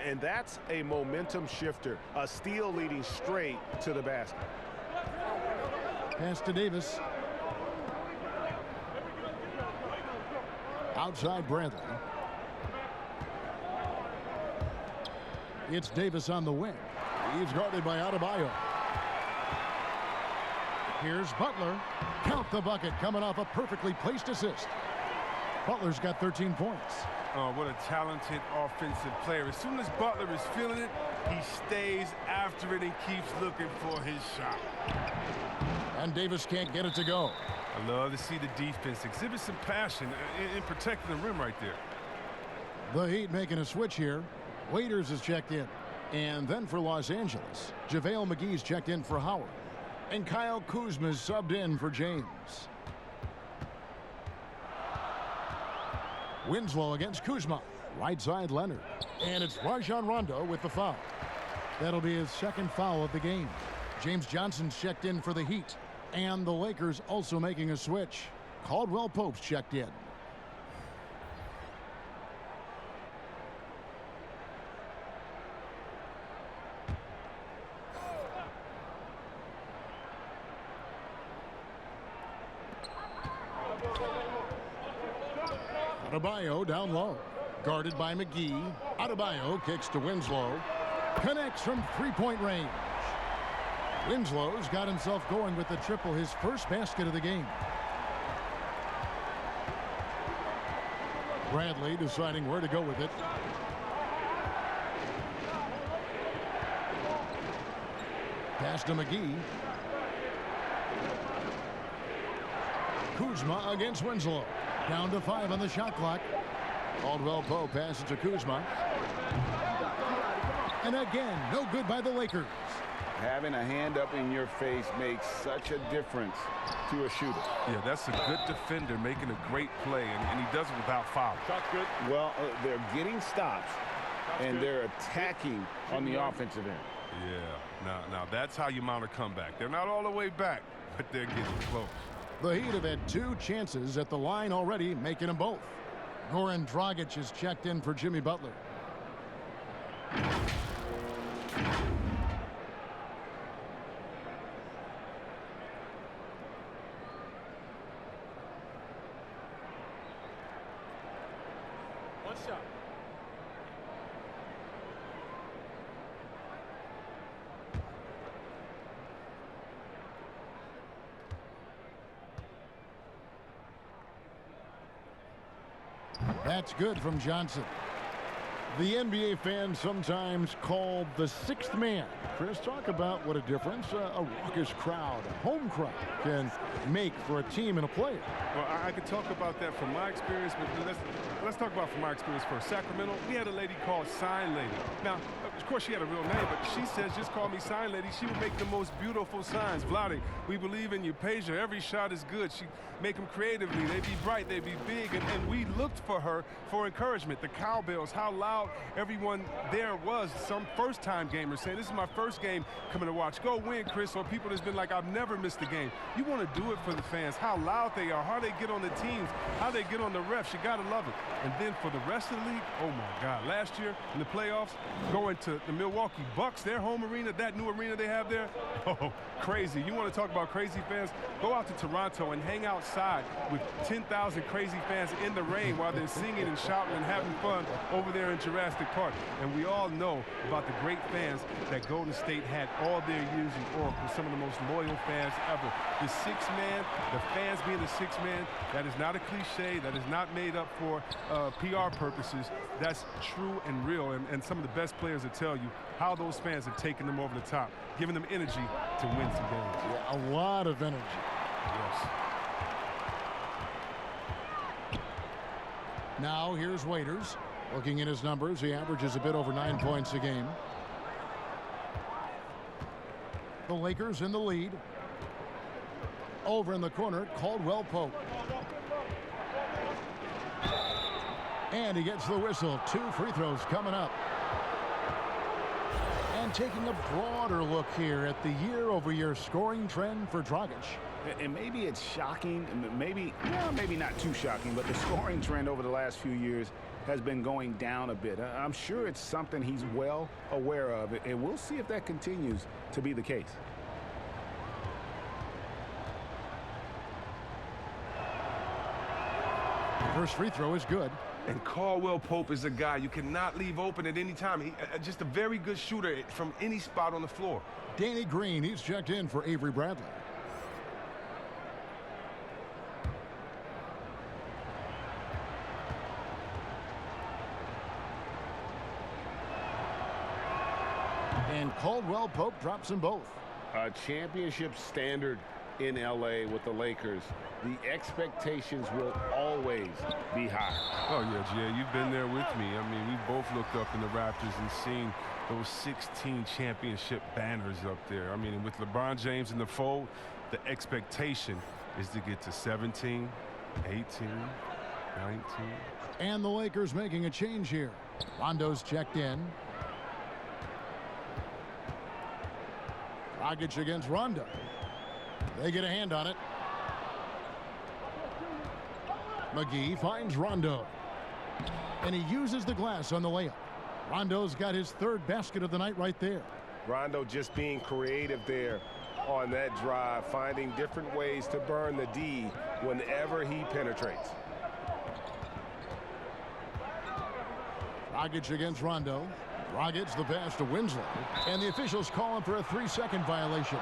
And that's a momentum shifter. A steal leading straight to the basket. Pass to Davis. Outside Bradley. It's Davis on the wing. He's guarded by Adebayo. Here's Butler. Count the bucket, coming off a perfectly placed assist. Butler's got 13 points. Oh, what a talented offensive player. As soon as Butler is feeling it, he stays after it and keeps looking for his shot. And Davis can't get it to go. I love to see the defense exhibit some passion in protecting the rim right there. The Heat making a switch here. Waiters is checked in. And then for Los Angeles, JaVale McGee's checked in for Howard. And Kyle Kuzma's subbed in for James. Winslow against Kuzma. Right side Leonard. And it's Rajon Rondo with the foul. That'll be his second foul of the game. James Johnson's checked in for the Heat. And the Lakers also making a switch. Caldwell Pope's checked in. Adebayo down low. Guarded by McGee. Adebayo kicks to Winslow. Connects from three-point range. Winslow's got himself going with the triple, his first basket of the game. Bradley deciding where to go with it. Pass to McGee. Kuzma against Winslow. Down to 5 on the shot clock. Caldwell Pope passes to Kuzma. And again, no good by the Lakers. Having a hand up in your face makes such a difference to a shooter. Yeah, that's a good defender making a great play, and he does it without foul. Shot's good. Well, they're getting stops, and they're attacking on the offensive end. Yeah, now that's how you mount a comeback. They're not all the way back, but they're getting close. The Heat have had 2 chances at the line already, making them both. Goran Dragic is checked in for Jimmy Butler. One shot. That's good from Johnson. The NBA fans sometimes called the sixth man. Chris, talk about what a difference a raucous crowd, a home crowd, can make for a team and a player. Well, I could talk about that from my experience, but let's talk about from my experience first. Sacramento, we had a lady called Sign Lady. Now, of course, she had a real name, but she says, just call me Sign Lady. She would make the most beautiful signs. Vlade, we believe in you. Peja, every shot is good. She make them creatively. They be bright, they be big, and we looked for her for encouragement. The cowbells, how loud everyone there was. Some first-time gamers saying, this is my first game coming to watch. Go win, Chris, or people that's been like, I've never missed a game. You want to do it for the fans, how loud they are, how they get on the teams, how they get on the refs. You got to love it. And then for the rest of the league, oh, my God. Last year in the playoffs, going to the Milwaukee Bucks, their home arena, that new arena they have there, oh, crazy. You want to talk about crazy fans? Go out to Toronto and hang outside with 10,000 crazy fans in the rain while they're singing and shouting and having fun over there in Jurassic Park. And we all know about the great fans that Golden State had all their years in Oracle, some of the most loyal fans ever. The sixth man, the fans being the sixth man, that is not a cliche, that is not made up for PR purposes. That's true and real, and some of the best players that tell you how those fans have taken them over the top, giving them energy to win some games. Yeah, a lot of energy. Yes. Now here's Waiters. Looking at his numbers, he averages a bit over 9 points a game. The Lakers in the lead. Over in the corner, Caldwell Pope. And he gets the whistle. 2 free throws coming up. And taking a broader look here at the year-over-year scoring trend for Dragic. And maybe it's shocking, maybe not too shocking, but the scoring trend over the last few years has been going down a bit. I'm sure it's something he's well aware of, and we'll see if that continues to be the case. First free throw is good. And Caldwell Pope is a guy you cannot leave open at any time. He just a very good shooter from any spot on the floor. Danny Green, he's checked in for Avery Bradley. And Caldwell Pope drops them both. A championship standard in LA with the Lakers. The expectations will always be high. Oh, yeah, Jay, you've been there with me. I mean, we both looked up in the rafters and seen those 16 championship banners up there. I mean, with LeBron James in the fold, the expectation is to get to 17, 18, 19. And the Lakers making a change here. Rondo's checked in. Dragic against Rondo. They get a hand on it. McGee finds Rondo. And he uses the glass on the layup. Rondo's got his third basket of the night right there. Rondo just being creative there on that drive, finding different ways to burn the D whenever he penetrates. Dragic against Rondo. Dragic the pass to Winslow. And the officials calling for a 3-second violation.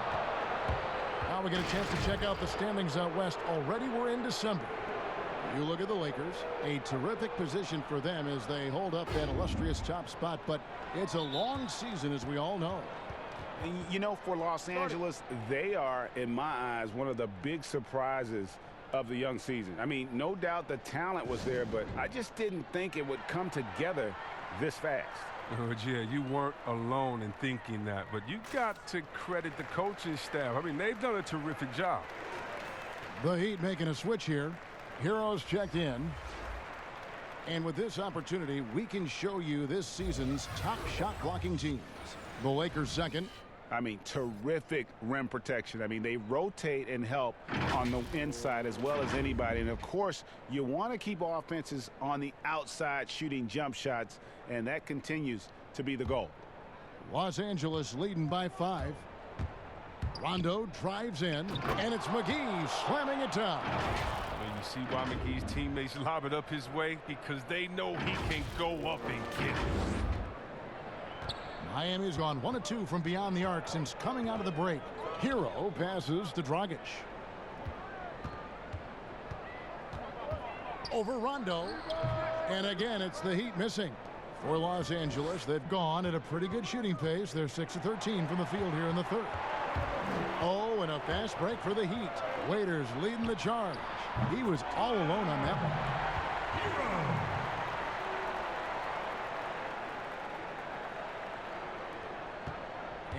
Now we get a chance to check out the standings out west. Already we're in December. You look at the Lakers, a terrific position for them as they hold up that illustrious top spot, but it's a long season, as we all know. You know, for Los Angeles, they are, in my eyes, one of the big surprises of the young season. I mean, no doubt the talent was there, but I just didn't think it would come together this fast. Oh, yeah, you weren't alone in thinking that, but you got to credit the coaching staff. I mean, they've done a terrific job. The Heat making a switch here. Heroes checked in. And with this opportunity, we can show you this season's top shot blocking teams. The Lakers second. I mean, terrific rim protection. I mean, they rotate and help on the inside as well as anybody. And, of course, you want to keep offenses on the outside shooting jump shots, and that continues to be the goal. Los Angeles leading by 5. Rondo drives in, and it's McGee slamming it down. And you see why McGee's teammates lob it up his way? Because they know he can go up and get it. Miami's gone 1 of 2 from beyond the arc since coming out of the break. Hero passes to Dragic. Over Rondo. And again, it's the Heat missing. For Los Angeles, they've gone at a pretty good shooting pace. They're 6 of 13 from the field here in the third. Oh, and a fast break for the Heat. Waiters leading the charge. He was all alone on that one.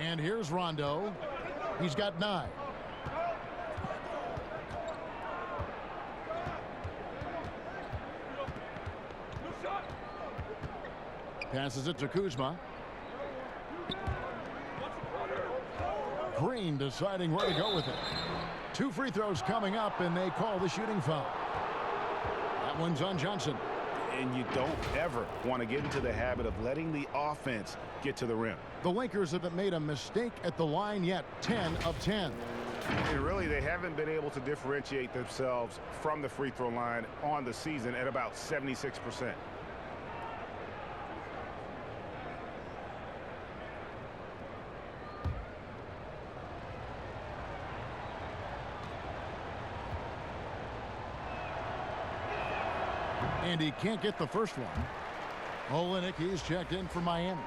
And here's Rondo. He's got 9. Passes it to Kuzma. Green deciding where to go with it. 2 free throws coming up, and they call the shooting foul. That one's on Johnson. And you don't ever want to get into the habit of letting the offense get to the rim. The Lakers haven't made a mistake at the line yet. 10 of 10. And really, they haven't been able to differentiate themselves from the free throw line on the season at about 76%. And he can't get the first one. Olynyk, he's checked in for Miami.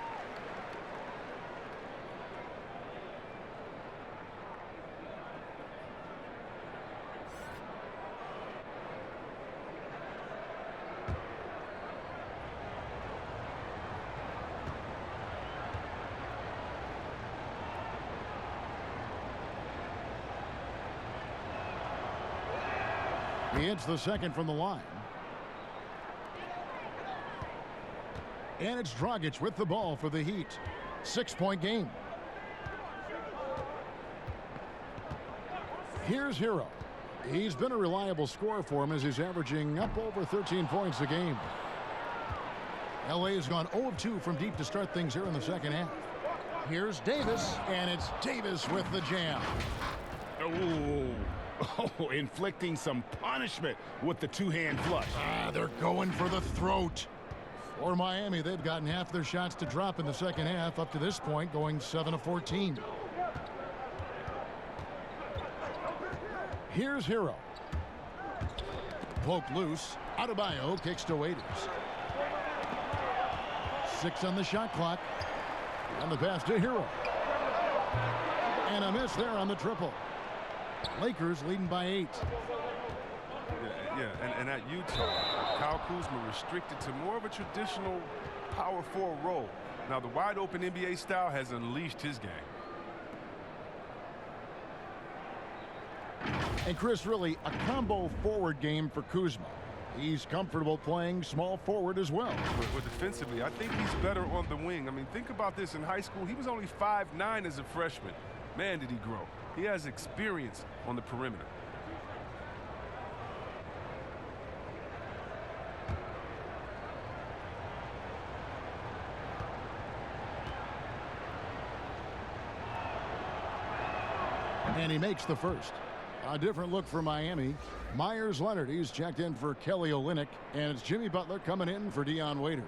He hits the second from the line. And it's Dragic with the ball for the Heat. 6-point game. Here's Hero. He's been a reliable scorer for him as he's averaging up over 13 points a game. LA has gone 0 of 2 from deep to start things here in the second half. Here's Davis, and it's Davis with the jam. Oh, inflicting some punishment with the two-hand flush. They're going for the throat. For Miami, they've gotten half their shots to drop in the second half up to this point, going 7 of 14. Here's Hero. Poked loose. Adebayo kicks to Waiters. 6 on the shot clock. And the pass to Hero. And a miss there on the triple. Lakers leading by 8. Yeah, and at Utah, Kyle Kuzma restricted to more of a traditional power forward role. Now, the wide-open NBA style has unleashed his game. And Chris, really a combo forward game for Kuzma. He's comfortable playing small forward as well. But defensively, I think he's better on the wing. I mean, think about this. In high school, he was only 5'9" as a freshman. Man, did he grow. He has experience on the perimeter. And he makes the first. A different look for Miami. Myers Leonard, he's checked in for Kelly Olynyk, and it's Jimmy Butler coming in for Dion Waiters.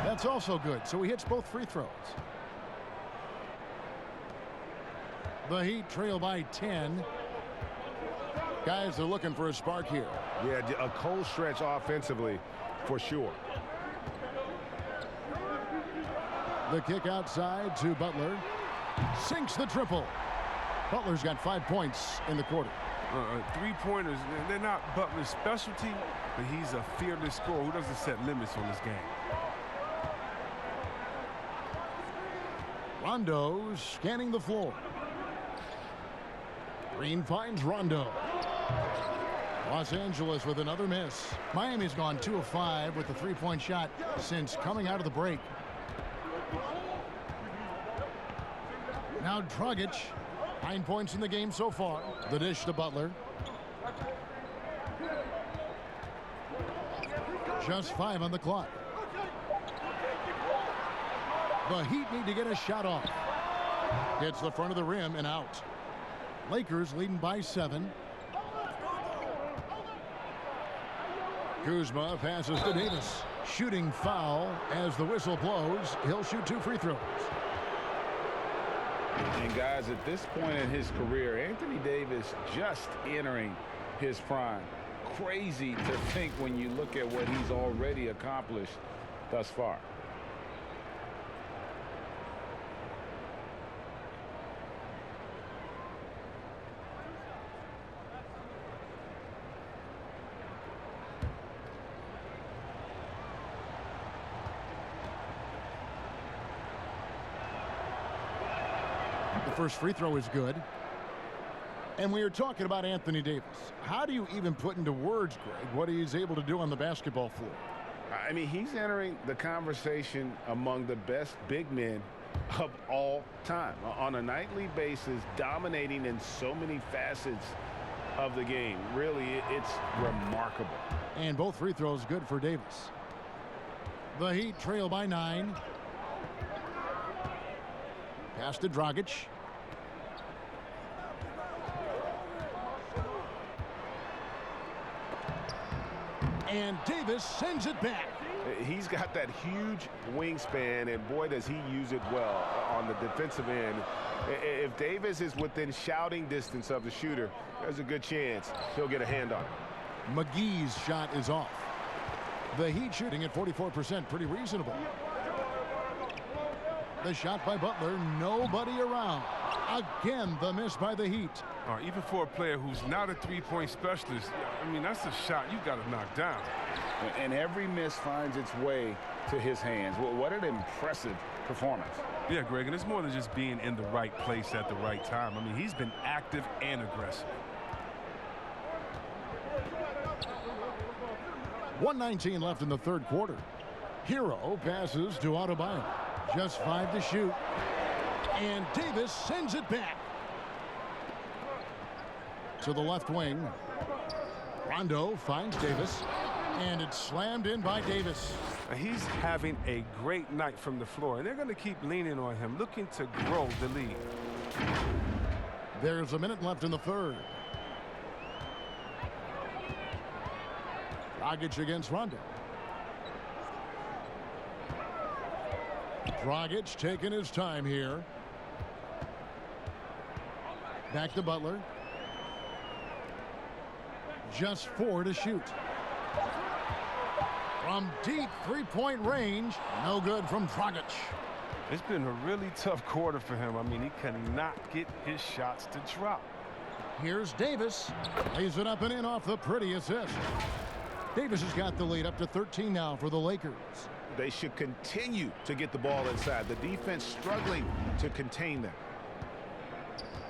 That's also good, so he hits both free throws. The Heat trail by 10. Guys are looking for a spark here. Yeah, a cold stretch offensively for sure. The kick outside to Butler. Sinks the triple. Butler's got 5 points in the quarter. Three-pointers, they're not Butler's specialty, but he's a fearless scorer who doesn't set limits on his game. Rondo scanning the floor. Green finds Rondo. Los Angeles with another miss. Miami's gone 2 of 5 with the three-point shot since coming out of the break. Now Dragic, 9 points in the game so far. The dish to Butler. Just 5 on the clock. The Heat need to get a shot off. Hits the front of the rim and out. Lakers leading by 7. Kuzma passes to Davis. Shooting foul as the whistle blows. He'll shoot 2 free throws. And guys, at this point in his career, Anthony Davis just entering his prime. Crazy to think when you look at what he's already accomplished thus far. The first free throw is good. And we are talking about Anthony Davis. How do you even put into words, Greg, what he's able to do on the basketball floor? I mean, he's entering the conversation among the best big men of all time. On a nightly basis, dominating in so many facets of the game. Really, it's remarkable. And both free throws good for Davis. The Heat trail by 9. Pass to Dragic. And Davis sends it back. He's got that huge wingspan, and boy, does he use it well on the defensive end. If Davis is within shouting distance of the shooter, there's a good chance he'll get a hand on it. McGee's shot is off. The Heat shooting at 44%, pretty reasonable. The shot by Butler, nobody around. Again, the miss by the Heat. Even for a player who's not a three-point specialist, I mean, that's a shot you got to knock down. And every miss finds its way to his hands. Well, what an impressive performance. Yeah, Greg, and it's more than just being in the right place at the right time. I mean, he's been active and aggressive. 1:19 left in the third quarter. Hero passes to Adebayo. Just 5 to shoot. And Davis sends it back to the left wing. Rondo finds Davis, and it's slammed in by Davis. He's having a great night from the floor, and they're going to keep leaning on him, looking to grow the lead. There's a minute left in the third. Dragic against Rondo. Dragic taking his time here. Back to Butler. Just 4 to shoot. From deep three-point range, no good from Dragic. It's been a really tough quarter for him. I mean, he cannot get his shots to drop. Here's Davis. Lays it up and in off the pretty assist. Davis has got the lead up to 13 now for the Lakers. They should continue to get the ball inside. The defense struggling to contain them.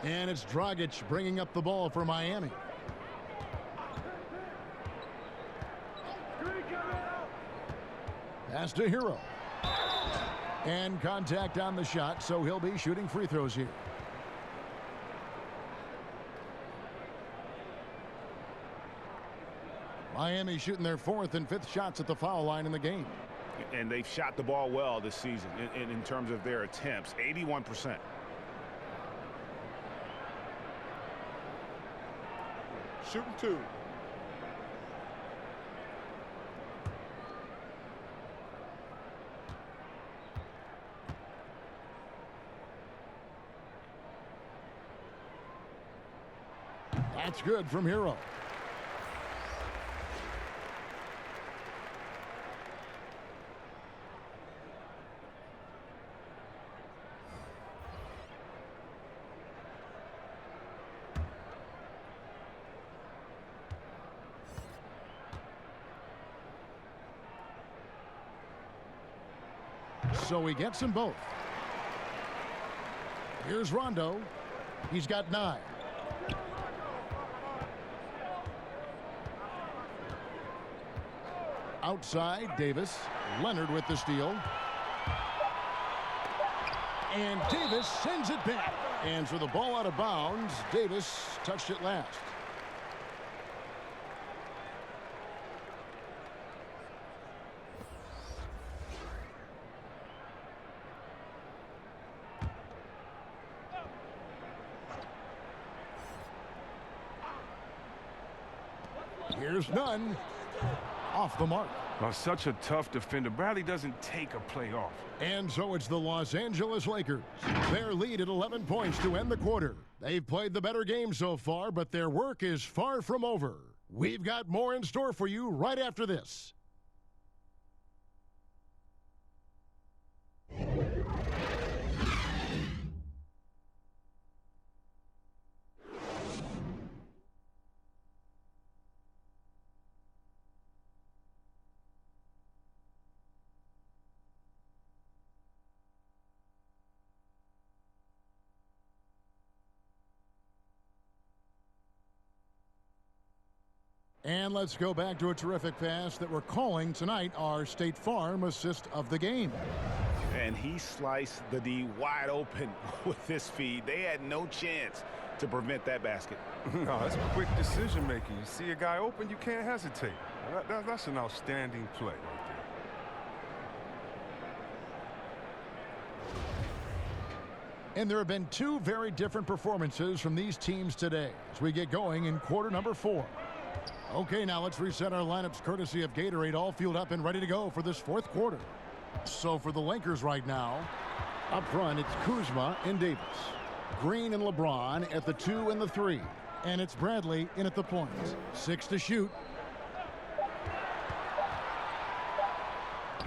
And it's Dragic bringing up the ball for Miami. Pass to Hero. And contact on the shot, so he'll be shooting free throws here. Miami shooting their 4th and 5th shots at the foul line in the game. And they've shot the ball well this season in terms of their attempts, 81%. Shooting 2. That's good from Hero. So he gets them both. Here's Rondo. He's got 9. Outside, Davis. Leonard with the steal. And Davis sends it back. And for the ball out of bounds, Davis touched it last. Here's none. off the mark. Well, such a tough defender. Bradley doesn't take a play off. And so it's the Los Angeles Lakers. Their lead at 11 points to end the quarter. They've played the better game so far, but their work is far from over. We've got more in store for you right after this. And let's go back to a terrific pass that we're calling tonight our State Farm assist of the game. And he sliced the D wide open with this feed. They had no chance to prevent that basket. No, that's quick decision making. You see a guy open, you can't hesitate. That's an outstanding play right there. And there have been two very different performances from these teams today as we get going in quarter number 4. Okay, now let's reset our lineups courtesy of Gatorade, all fueled up and ready to go for this fourth quarter. So for the Lakers right now, up front it's Kuzma and Davis. Green and LeBron at the 2 and the 3. And it's Bradley in at the point. 6 to shoot.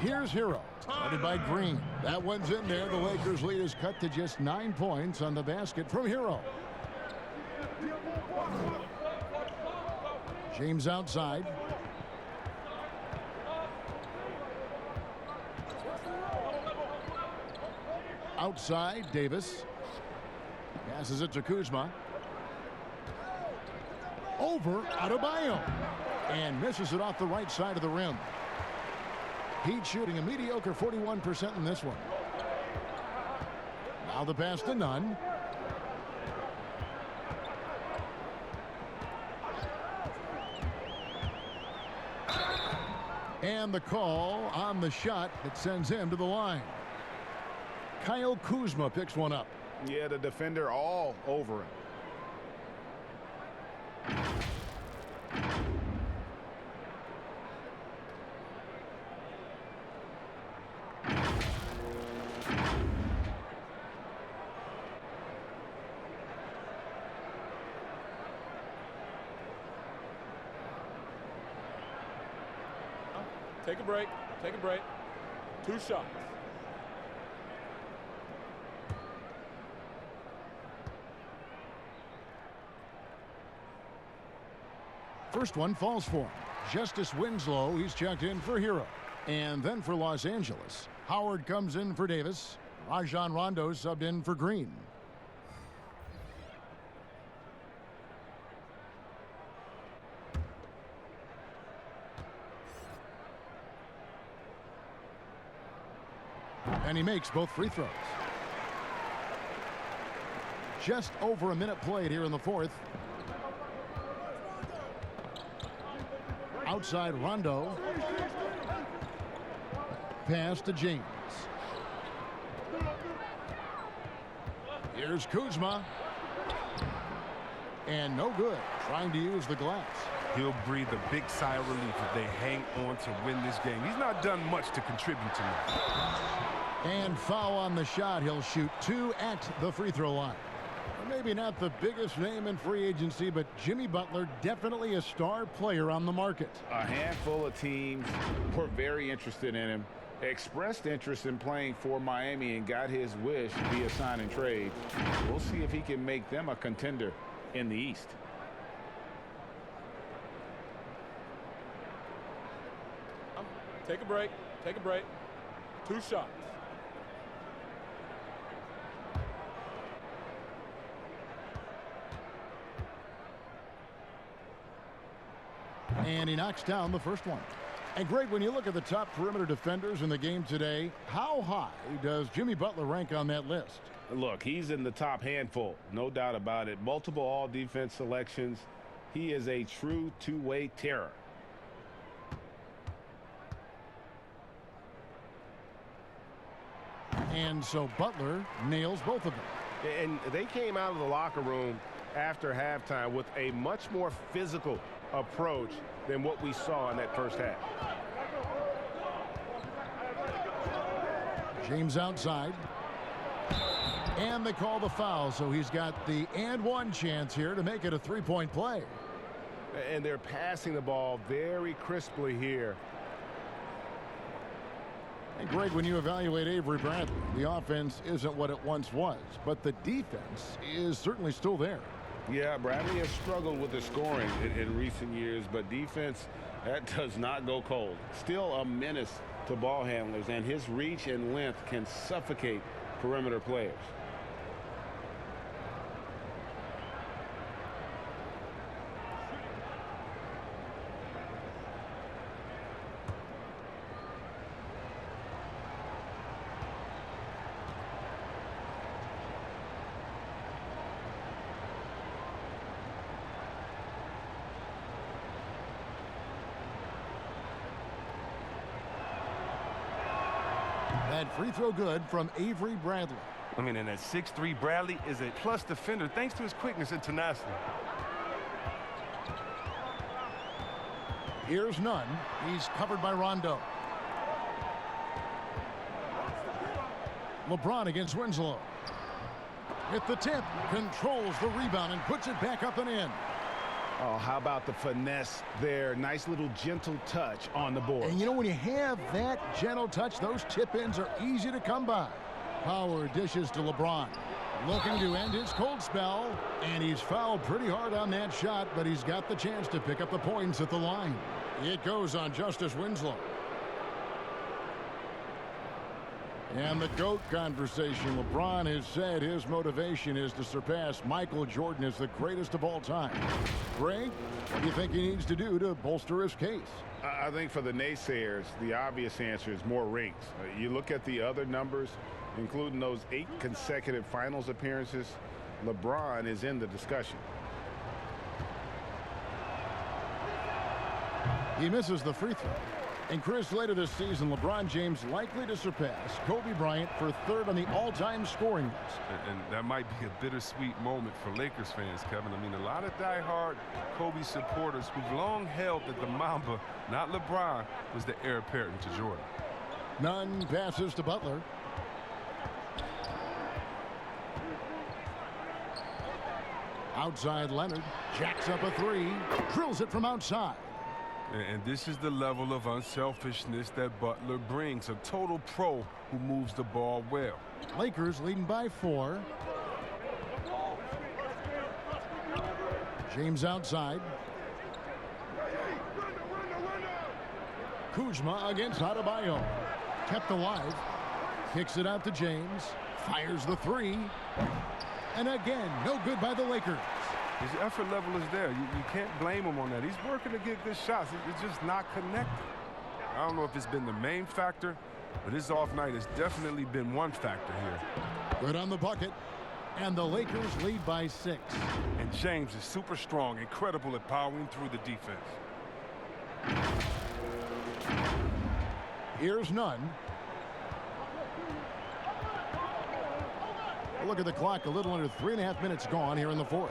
Here's Hero, guarded by Green. That one's in there. The Lakers' lead is cut to just 9 points on the basket from Hero. James outside. Outside, Davis. Passes it to Kuzma. Over Adebayo. And misses it off the right side of the rim. Heat shooting a mediocre 41% in this one. Now the pass to Nunn. And the call on the shot that sends him to the line. Kyle Kuzma picks one up. Yeah, the defender all over him. Take a break. Take a break. 2 shots. First one falls for him. Justice Winslow, he's checked in for Hero. And then for Los Angeles, Howard comes in for Davis. Rajon Rondo subbed in for Green. And he makes both free throws. Just over a minute played here in the fourth. Outside Rondo. Pass to James. Here's Kuzma. And no good. Trying to use the glass. He'll breathe a big sigh of relief if they hang on to win this game. He's not done much to contribute to me. And foul on the shot. He'll shoot 2 at the free throw line. Maybe not the biggest name in free agency, but Jimmy Butler, definitely a star player on the market. A handful of teams were very interested in him, expressed interest in playing for Miami, and got his wish via sign and trade. We'll see if he can make them a contender in the East. Take a break. Take a break. 2 shots. And he knocks down the first one. And Greg, when you look at the top perimeter defenders in the game today, how high does Jimmy Butler rank on that list? Look, he's in the top handful, no doubt about it. Multiple all-defense selections. He is a true two-way terror. And so Butler nails both of them. And they came out of the locker room after halftime with a much more physical approach than what we saw in that first half. James outside. And they call the foul, so he's got the and one chance here to make it a three-point play. And they're passing the ball very crisply here. And Greg, when you evaluate Avery Bradley, the offense isn't what it once was, but the defense is certainly still there. Yeah, Bradley has struggled with the scoring in recent years, but defense, that does not go cold. Still a menace to ball handlers, and his reach and length can suffocate perimeter players. That free throw good from Avery Bradley. I mean, and that 6'3" Bradley is a plus defender thanks to his quickness and tenacity. Here's Nunn. He's covered by Rondo. LeBron against Winslow. At the tip, controls the rebound and puts it back up and in. Oh, how about the finesse there? Nice little gentle touch on the board. And you know, when you have that gentle touch, those tip-ins are easy to come by. Howard dishes to LeBron. Looking to end his cold spell. And he's fouled pretty hard on that shot, but he's got the chance to pick up the points at the line. It goes on Justice Winslow. And the GOAT conversation. LeBron has said his motivation is to surpass Michael Jordan as the greatest of all time. Greg, what do you think he needs to do to bolster his case? I think for the naysayers, the obvious answer is more rings. You look at the other numbers, including those 8 consecutive finals appearances, LeBron is in the discussion. He misses the free throw. And Chris, later this season, LeBron James likely to surpass Kobe Bryant for 3rd on the all-time scoring list. And that might be a bittersweet moment for Lakers fans, Kevin. I mean, a lot of diehard Kobe supporters who've long held that the Mamba, not LeBron, was the heir apparent to Jordan. Nunn passes to Butler. Outside Leonard. Jacks up a 3. Drills it from outside. And this is the level of unselfishness that Butler brings. A total pro who moves the ball well. Lakers leading by 4. James outside. Kuzma against Adebayo. Kept alive. Kicks it out to James. Fires the 3. And again, no good by the Lakers. His effort level is there. You can't blame him on that. He's working to get good shots. It's just not connected. I don't know if it's been the main factor, but his off night has definitely been one factor here. Good on the bucket. And the Lakers lead by 6. And James is super strong, incredible at powering through the defense. Here's Nunn. Look at the clock. A little under 3.5 minutes gone here in the 4th.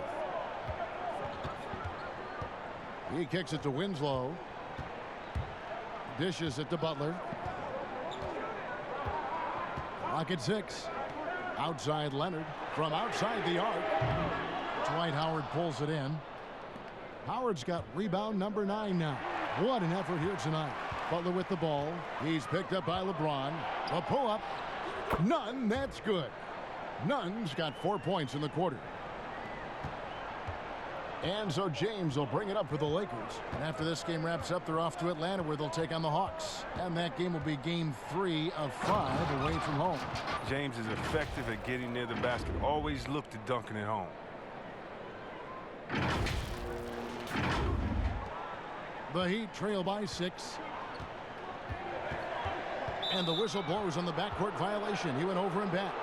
He kicks it to Winslow. Dishes it to Butler. Clock at 6. Outside Leonard. From outside the arc. Dwight Howard pulls it in. Howard's got rebound number 9 now. What an effort here tonight. Butler with the ball. He's picked up by LeBron. A pull-up. Nunn. That's good. Nunn's got 4 points in the quarter. And so James will bring it up for the Lakers. And after this game wraps up, they're off to Atlanta where they'll take on the Hawks. And that game will be game 3 of 5 away from home. James is effective at getting near the basket. Always looked at dunking it home. The Heat trail by 6. And the whistle blows on the backcourt violation. He went over and back.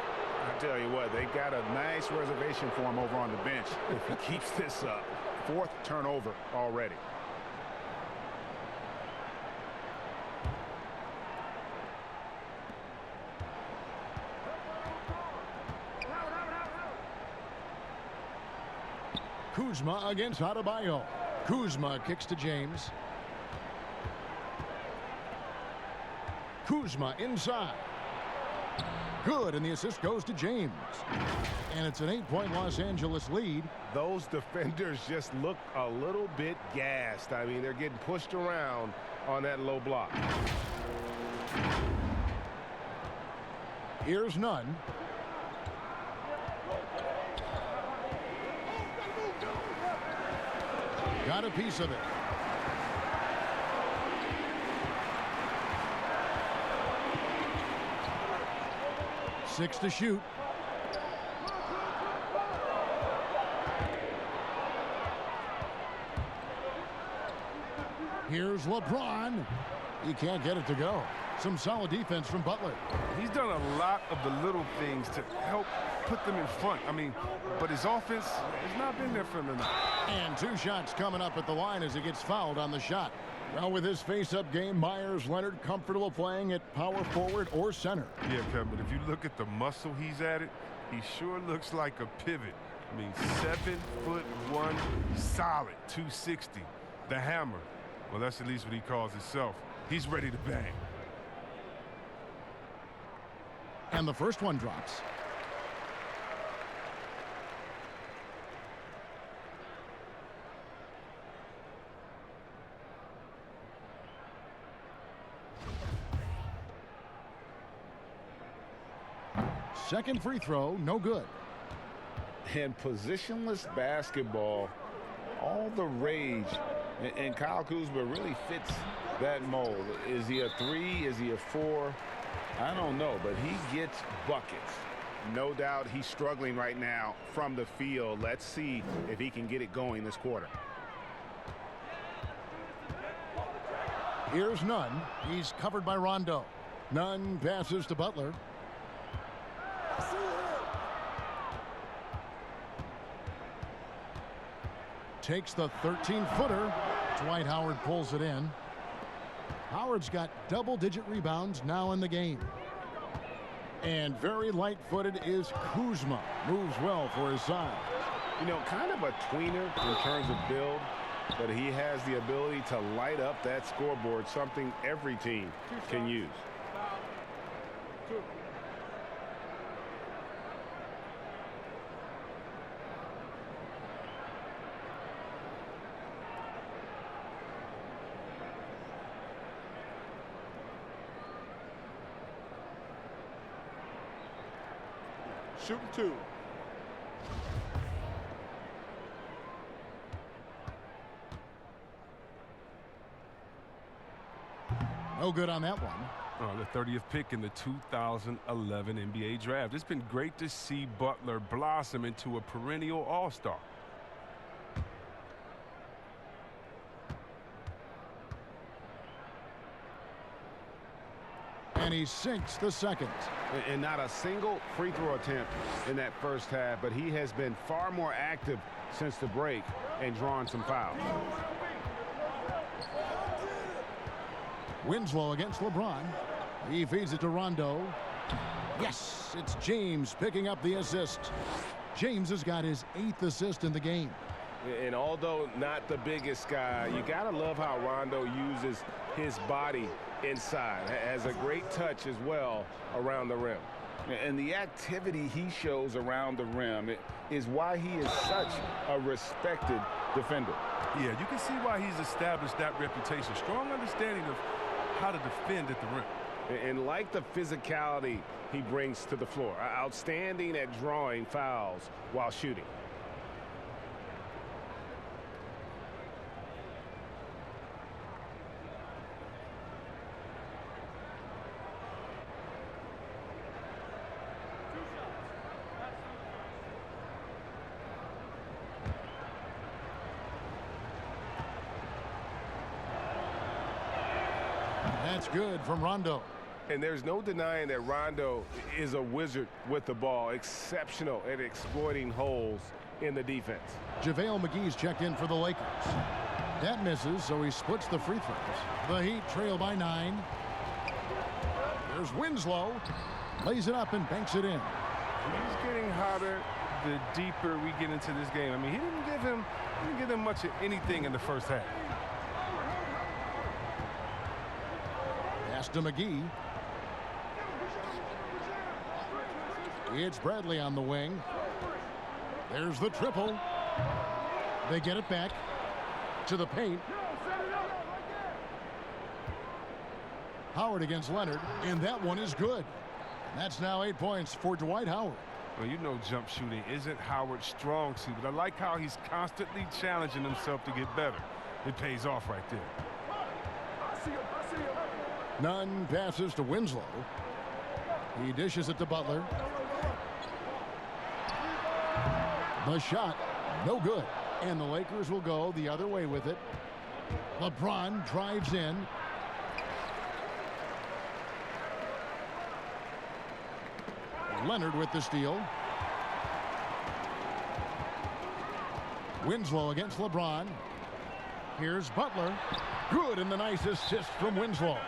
I tell you what, they got a nice reservation for him over on the bench if he keeps this up. 4th turnover already. Kuzma against Adebayo. Kuzma kicks to James. Kuzma inside. Good, and the assist goes to James. And it's an 8-point Los Angeles lead. Those defenders just look a little bit gassed. I mean, they're getting pushed around on that low block. Here's Nunn. Got a piece of it. Six to shoot. Here's LeBron. He can't get it to go. Some solid defense from Butler. He's done a lot of the little things to help put them in front. I mean, but his offense has not been there for him tonight. And 2 shots coming up at the line as he gets fouled on the shot. Well, with his face-up game, Myers-Leonard comfortable playing at power forward or center. Yeah, Kevin, but if you look at the muscle he's added, he sure looks like a pivot. I mean, 7'1", solid, 260. The hammer. Well, that's at least what he calls himself. He's ready to bang. And the first one drops. Second free throw, no good. And positionless basketball, all the rage. And Kyle Kuzma really fits that mold. Is he a 3? Is he a 4? I don't know, but he gets buckets. No doubt he's struggling right now from the field. Let's see if he can get it going this quarter. Here's Nunn. He's covered by Rondo. Nunn passes to Butler. Takes the 13-footer. Dwight Howard pulls it in. Howard's got double-digit rebounds now in the game. And very light-footed is Kuzma. Moves well for his size. You know, kind of a tweener in terms of build, but he has the ability to light up that scoreboard, something every team can use. Shooting 2. No good on that one. Oh, the 30th pick in the 2011 NBA draft. It's been great to see Butler blossom into a perennial all-star. And he sinks the second. And not a single free throw attempt in that first half, but he has been far more active since the break and drawn some fouls. Winslow against LeBron. He feeds it to Rondo. Yes, it's James picking up the assist. James has got his 8th assist in the game. And although not the biggest guy, you got to love how Rondo uses his body inside. Has a great touch as well around the rim. And the activity he shows around the rim is why he is such a respected defender. Yeah, you can see why he's established that reputation. Strong understanding of how to defend at the rim. And like the physicality he brings to the floor. Outstanding at drawing fouls while shooting. That's good from Rondo. And there's no denying that Rondo is a wizard with the ball. Exceptional at exploiting holes in the defense. JaVale McGee's checked in for the Lakers. That misses, so he splits the free throws. The Heat trail by 9. There's Winslow. Lays it up and banks it in. He's getting hotter the deeper we get into this game. I mean, he didn't give him much of anything in the first half. Pass to McGee. It's Bradley on the wing. There's the triple. They get it back to the paint. Howard against Leonard, and that one is good. And that's now 8 points for Dwight Howard. Well, you know jump shooting isn't Howard's strong suit, but I like how he's constantly challenging himself to get better. It pays off right there. Nunn passes to Winslow. He dishes it to Butler. The shot, no good. And the Lakers will go the other way with it. LeBron drives in. Leonard with the steal. Winslow against LeBron. Here's Butler. Good, and the nice assist from Winslow.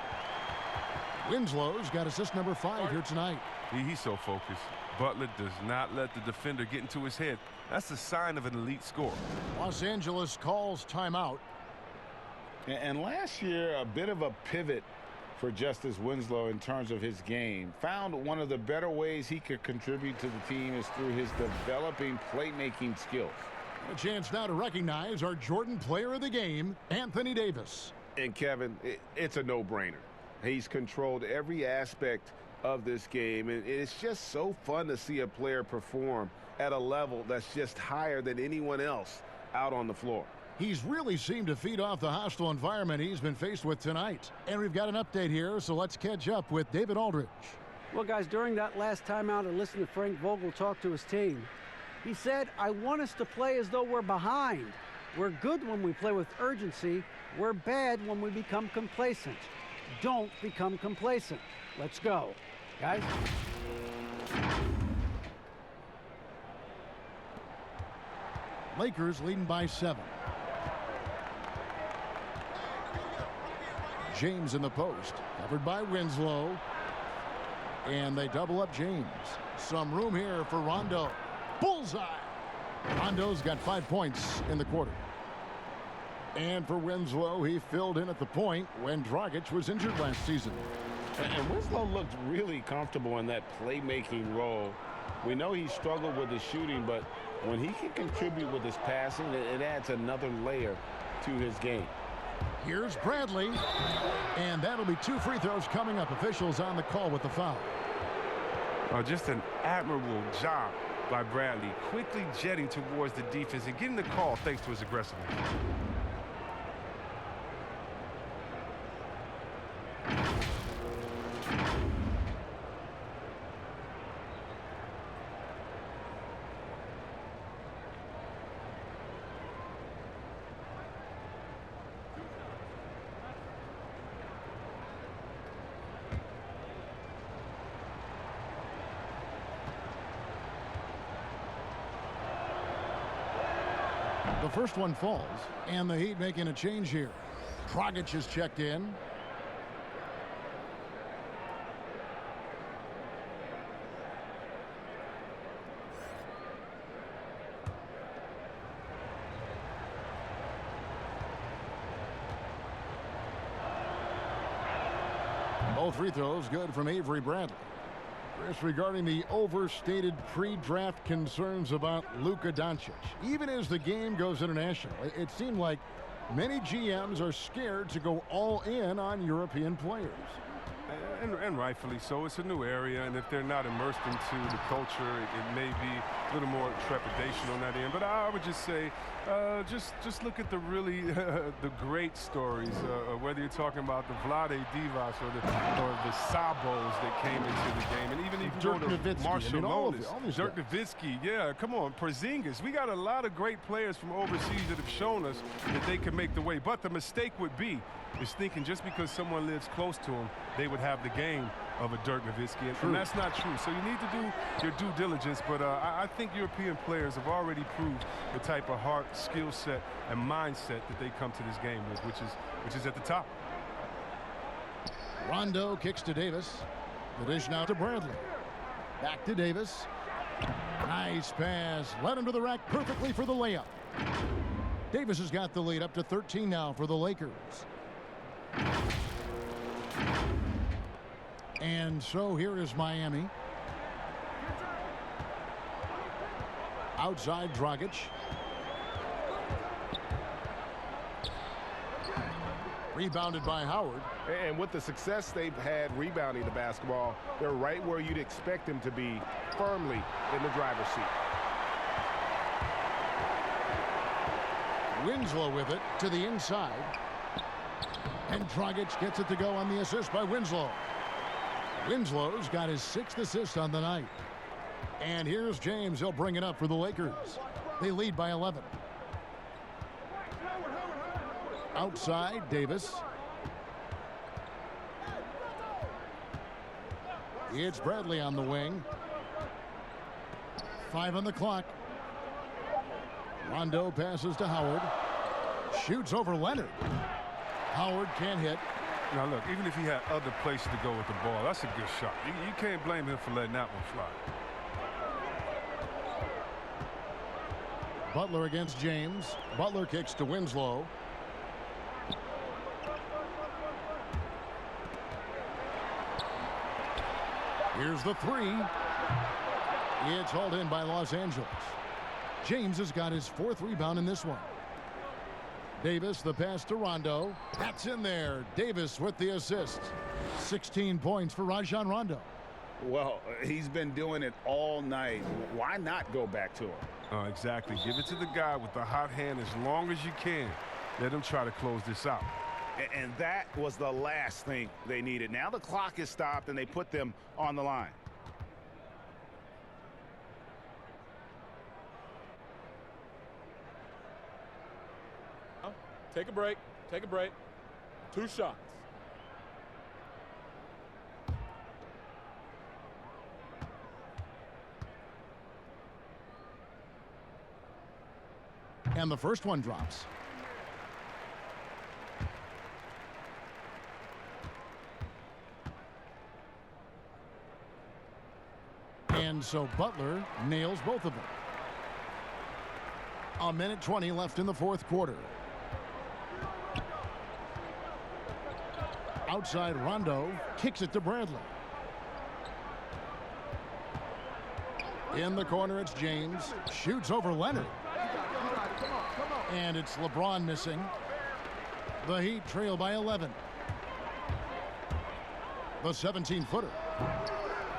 Winslow's got assist number 5 here tonight. He's so focused. Butler does not let the defender get into his head. That's a sign of an elite scorer. Los Angeles calls timeout. And last year, a bit of a pivot for Justice Winslow in terms of his game. Found one of the better ways he could contribute to the team is through his developing playmaking skills. A chance now to recognize our Jordan Player of the Game, Anthony Davis. And Kevin, it's a no-brainer. He's controlled every aspect of this game, and it's just so fun to see a player perform at a level that's just higher than anyone else out on the floor. He's really seemed to feed off the hostile environment he's been faced with tonight. And we've got an update here, so let's catch up with David Aldridge. Well, guys, during that last timeout, I listened to Frank Vogel talk to his team. He said, I want us to play as though we're behind. We're good when we play with urgency. We're bad when we become complacent. Don't become complacent. Let's go, guys. Lakers leading by 7. James in the post, covered by Winslow. And they double up James. Some room here for Rondo. Bullseye. Rondo's got 5 points in the quarter. And for Winslow, he filled in at the point when Dragic was injured last season. And Winslow looked really comfortable in that playmaking role. We know he struggled with his shooting, but when he can contribute with his passing, it adds another layer to his game. Here's Bradley, and that'll be 2 free throws coming up. Officials on the call with the foul. Just an admirable job by Bradley, quickly jetting towards the defense and getting the call thanks to his aggressiveness. The first one falls, and the Heat making a change here. Dragic is checked in. Both free throws good from Avery Bradley. Chris, regarding the overstated pre-draft concerns about Luka Doncic, even as the game goes international, it seemed like many GMs are scared to go all in on European players. And rightfully so. It's a new area, and if they're not immersed into the culture, it may be a little more trepidation on that end. But I would just say, just look at the really the great stories, whether you're talking about the Vlade Divas or the Sabos that came into the game, and even Dirk Nowitzki, Marshall all Lonis, Dirk Nowitzki, yeah, come on, Porzingis. We got a lot of great players from overseas that have shown us that they can make the way. But the mistake would be is thinking just because someone lives close to them, they would have the game of a Dirk Nowitzki, and that's not true. So you need to do your due diligence, but I think European players have already proved the type of heart, skill set, and mindset that they come to this game with, which is at the top. Rondo kicks to Davis. The dish now to Bradley. Back to Davis. Nice pass. Led him to the rack perfectly for the layup. Davis has got the lead up to 13 now for the Lakers. And so here is Miami. Outside Dragic. Rebounded by Howard. And with the success they've had rebounding the basketball, they're right where you'd expect them to be, firmly in the driver's seat. Winslow with it to the inside. And Dragic gets it to go on the assist by Winslow. Winslow's got his 6th assist on the night. And here's James. He'll bring it up for the Lakers. They lead by 11. Outside, Davis. It's Bradley on the wing. 5 on the clock. Rondo passes to Howard. Shoots over Leonard. Howard can't hit. Now, look, even if he had other places to go with the ball, that's a good shot. You can't blame him for letting that one fly. Butler against James. Butler kicks to Winslow. Here's the 3. It's hauled in by Los Angeles. James has got his 4th rebound in this one. Davis, the pass to Rondo. That's in there. Davis with the assist. 16 points for Rajon Rondo. Well, he's been doing it all night. Why not go back to him? Oh, exactly. Give it to the guy with the hot hand as long as you can. Let him try to close this out. And that was the last thing they needed. Now the clock is stopped, and they put them on the line. Take a break. Take a break. 2 shots. And the first one drops. And so Butler nails both of them. 1:20 left in the 4th quarter. Outside Rondo kicks it to Bradley. In the corner, it's James. Shoots over Leonard. And it's LeBron missing. The Heat trail by 11. The 17-footer.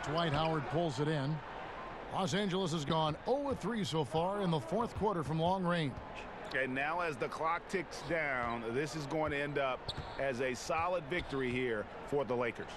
Dwight Howard pulls it in. Los Angeles has gone 0-3 so far in the 4th quarter from long range. And now as the clock ticks down, this is going to end up as a solid victory here for the Lakers.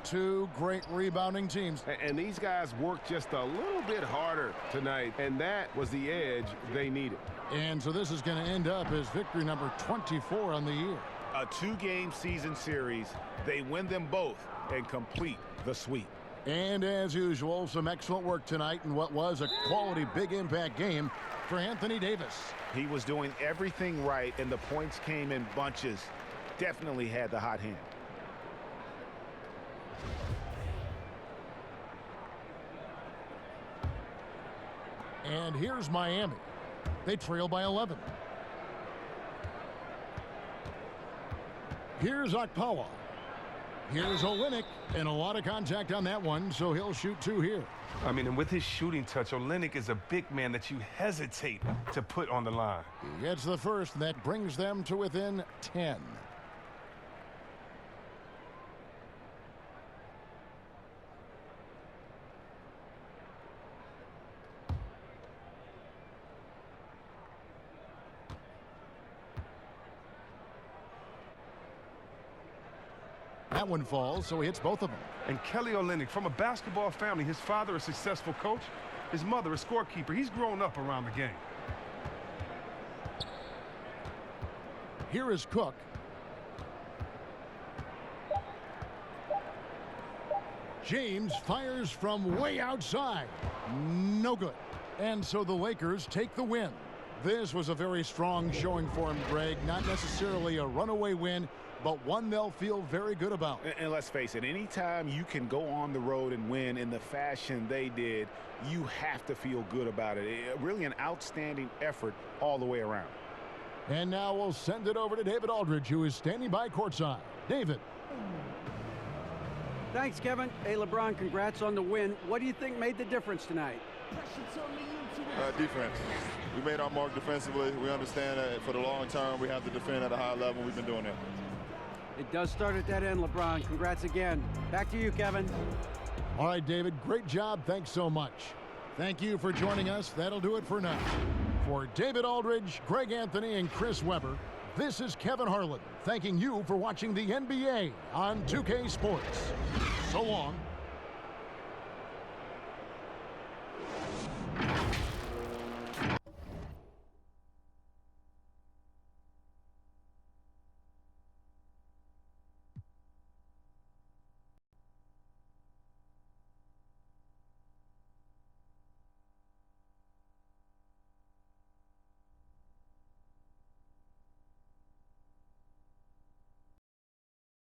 2 great rebounding teams. And these guys worked just a little bit harder tonight, and that was the edge they needed. And so this is going to end up as victory number 24 on the year. A 2-game season series. They win them both and complete the sweep. And as usual, some excellent work tonight in what was a quality big impact game for Anthony Davis. He was doing everything right, and the points came in bunches. Definitely had the hot hand. And here's Miami. They trail by 11. Here's Okpala. Here's Olynyk, and a lot of contact on that one, so he'll shoot 2 here. I mean, and with his shooting touch, Olynyk is a big man that you hesitate to put on the line. He gets the first, and that brings them to within 10. That one falls, so he hits both of them. And Kelly Olynyk, from a basketball family, his father a successful coach, his mother a scorekeeper. He's grown up around the game. Here is Cook. James fires from way outside. No good. And so the Lakers take the win. This was a very strong showing for him, Greg. Not necessarily a runaway win, but one they'll feel very good about. And let's face it, anytime you can go on the road and win in the fashion they did, you have to feel good about it. Really an outstanding effort all the way around. And now we'll send it over to David Aldridge, who is standing by courtside. David. Thanks, Kevin. Hey, LeBron, congrats on the win. What do you think made the difference tonight? Defense. We made our mark defensively. We understand that for the long term, we have to defend at a high level. We've been doing that. It does start at that end, LeBron. Congrats again. Back to you, Kevin. All right, David, great job. Thanks so much. Thank you for joining us. That'll do it for now. For David Aldridge, Greg Anthony, and Chris Webber, this is Kevin Harlan thanking you for watching the NBA on 2K Sports. So long.